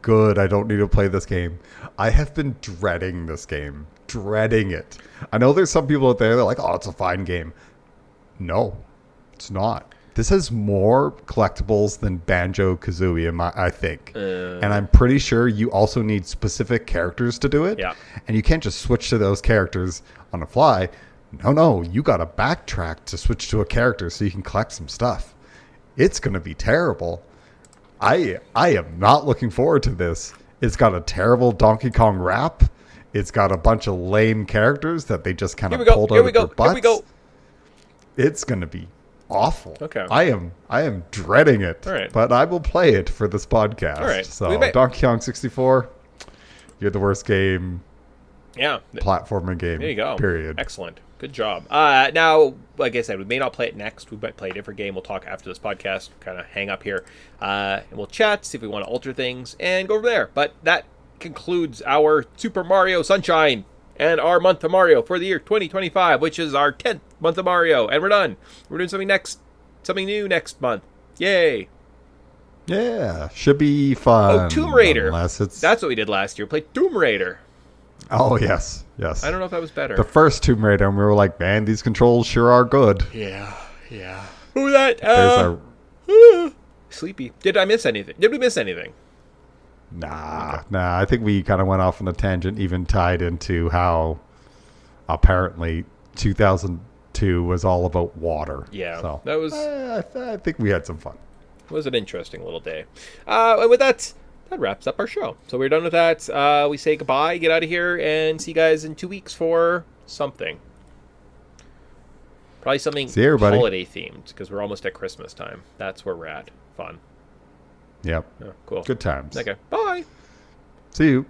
good, I don't need to play this game. I have been dreading this game. Dreading it. I know there's some people out there that are it's a fine game. No. It's not. This has more collectibles than Banjo-Kazooie, I think. And I'm pretty sure you also need specific characters to do it. Yeah. And you can't just switch to those characters on the fly. No. You got to backtrack to switch to a character so you can collect some stuff. It's going to be terrible. I am not looking forward to this. It's got a terrible Donkey Kong rap. It's got a bunch of lame characters that they just kind of pulled out of their butts. Here we go. It's going to be awful. Okay. I am dreading it. All right. But I will play it for this podcast. All right. So Donkey Kong 64, you're the worst game. Yeah. Platforming game. There you go. Period. Excellent. Good job. Now, like I said, we may not play it next. We might play a different game. We'll talk after this podcast. Kind of hang up here. And we'll chat, see if we want to alter things, and go over there. But that concludes our Super Mario Sunshine and our month of Mario for the year 2025, which is our 10th month of Mario, and we're done. We're doing something new next month. Yay! Yeah, should be fun. Oh, Tomb Raider. That's what we did last year. Played Tomb Raider. Oh, yes. I don't know if that was better. The first Tomb Raider, and we were like, man, these controls sure are good. Yeah. Who that? Sleepy. Did I miss anything? Did we miss anything? Nah. I think we kind of went off on a tangent, even tied into how apparently 2002 was all about water. Yeah, so that was. I think we had some fun. It was an interesting little day. And with that wraps up our show. So we're done with that. We say goodbye, get out of here, and see you guys in 2 weeks for something. Probably something holiday themed because we're almost at Christmas time. That's where we're at. Fun. Yep. Oh, cool. Good times. Okay. Bye. See you.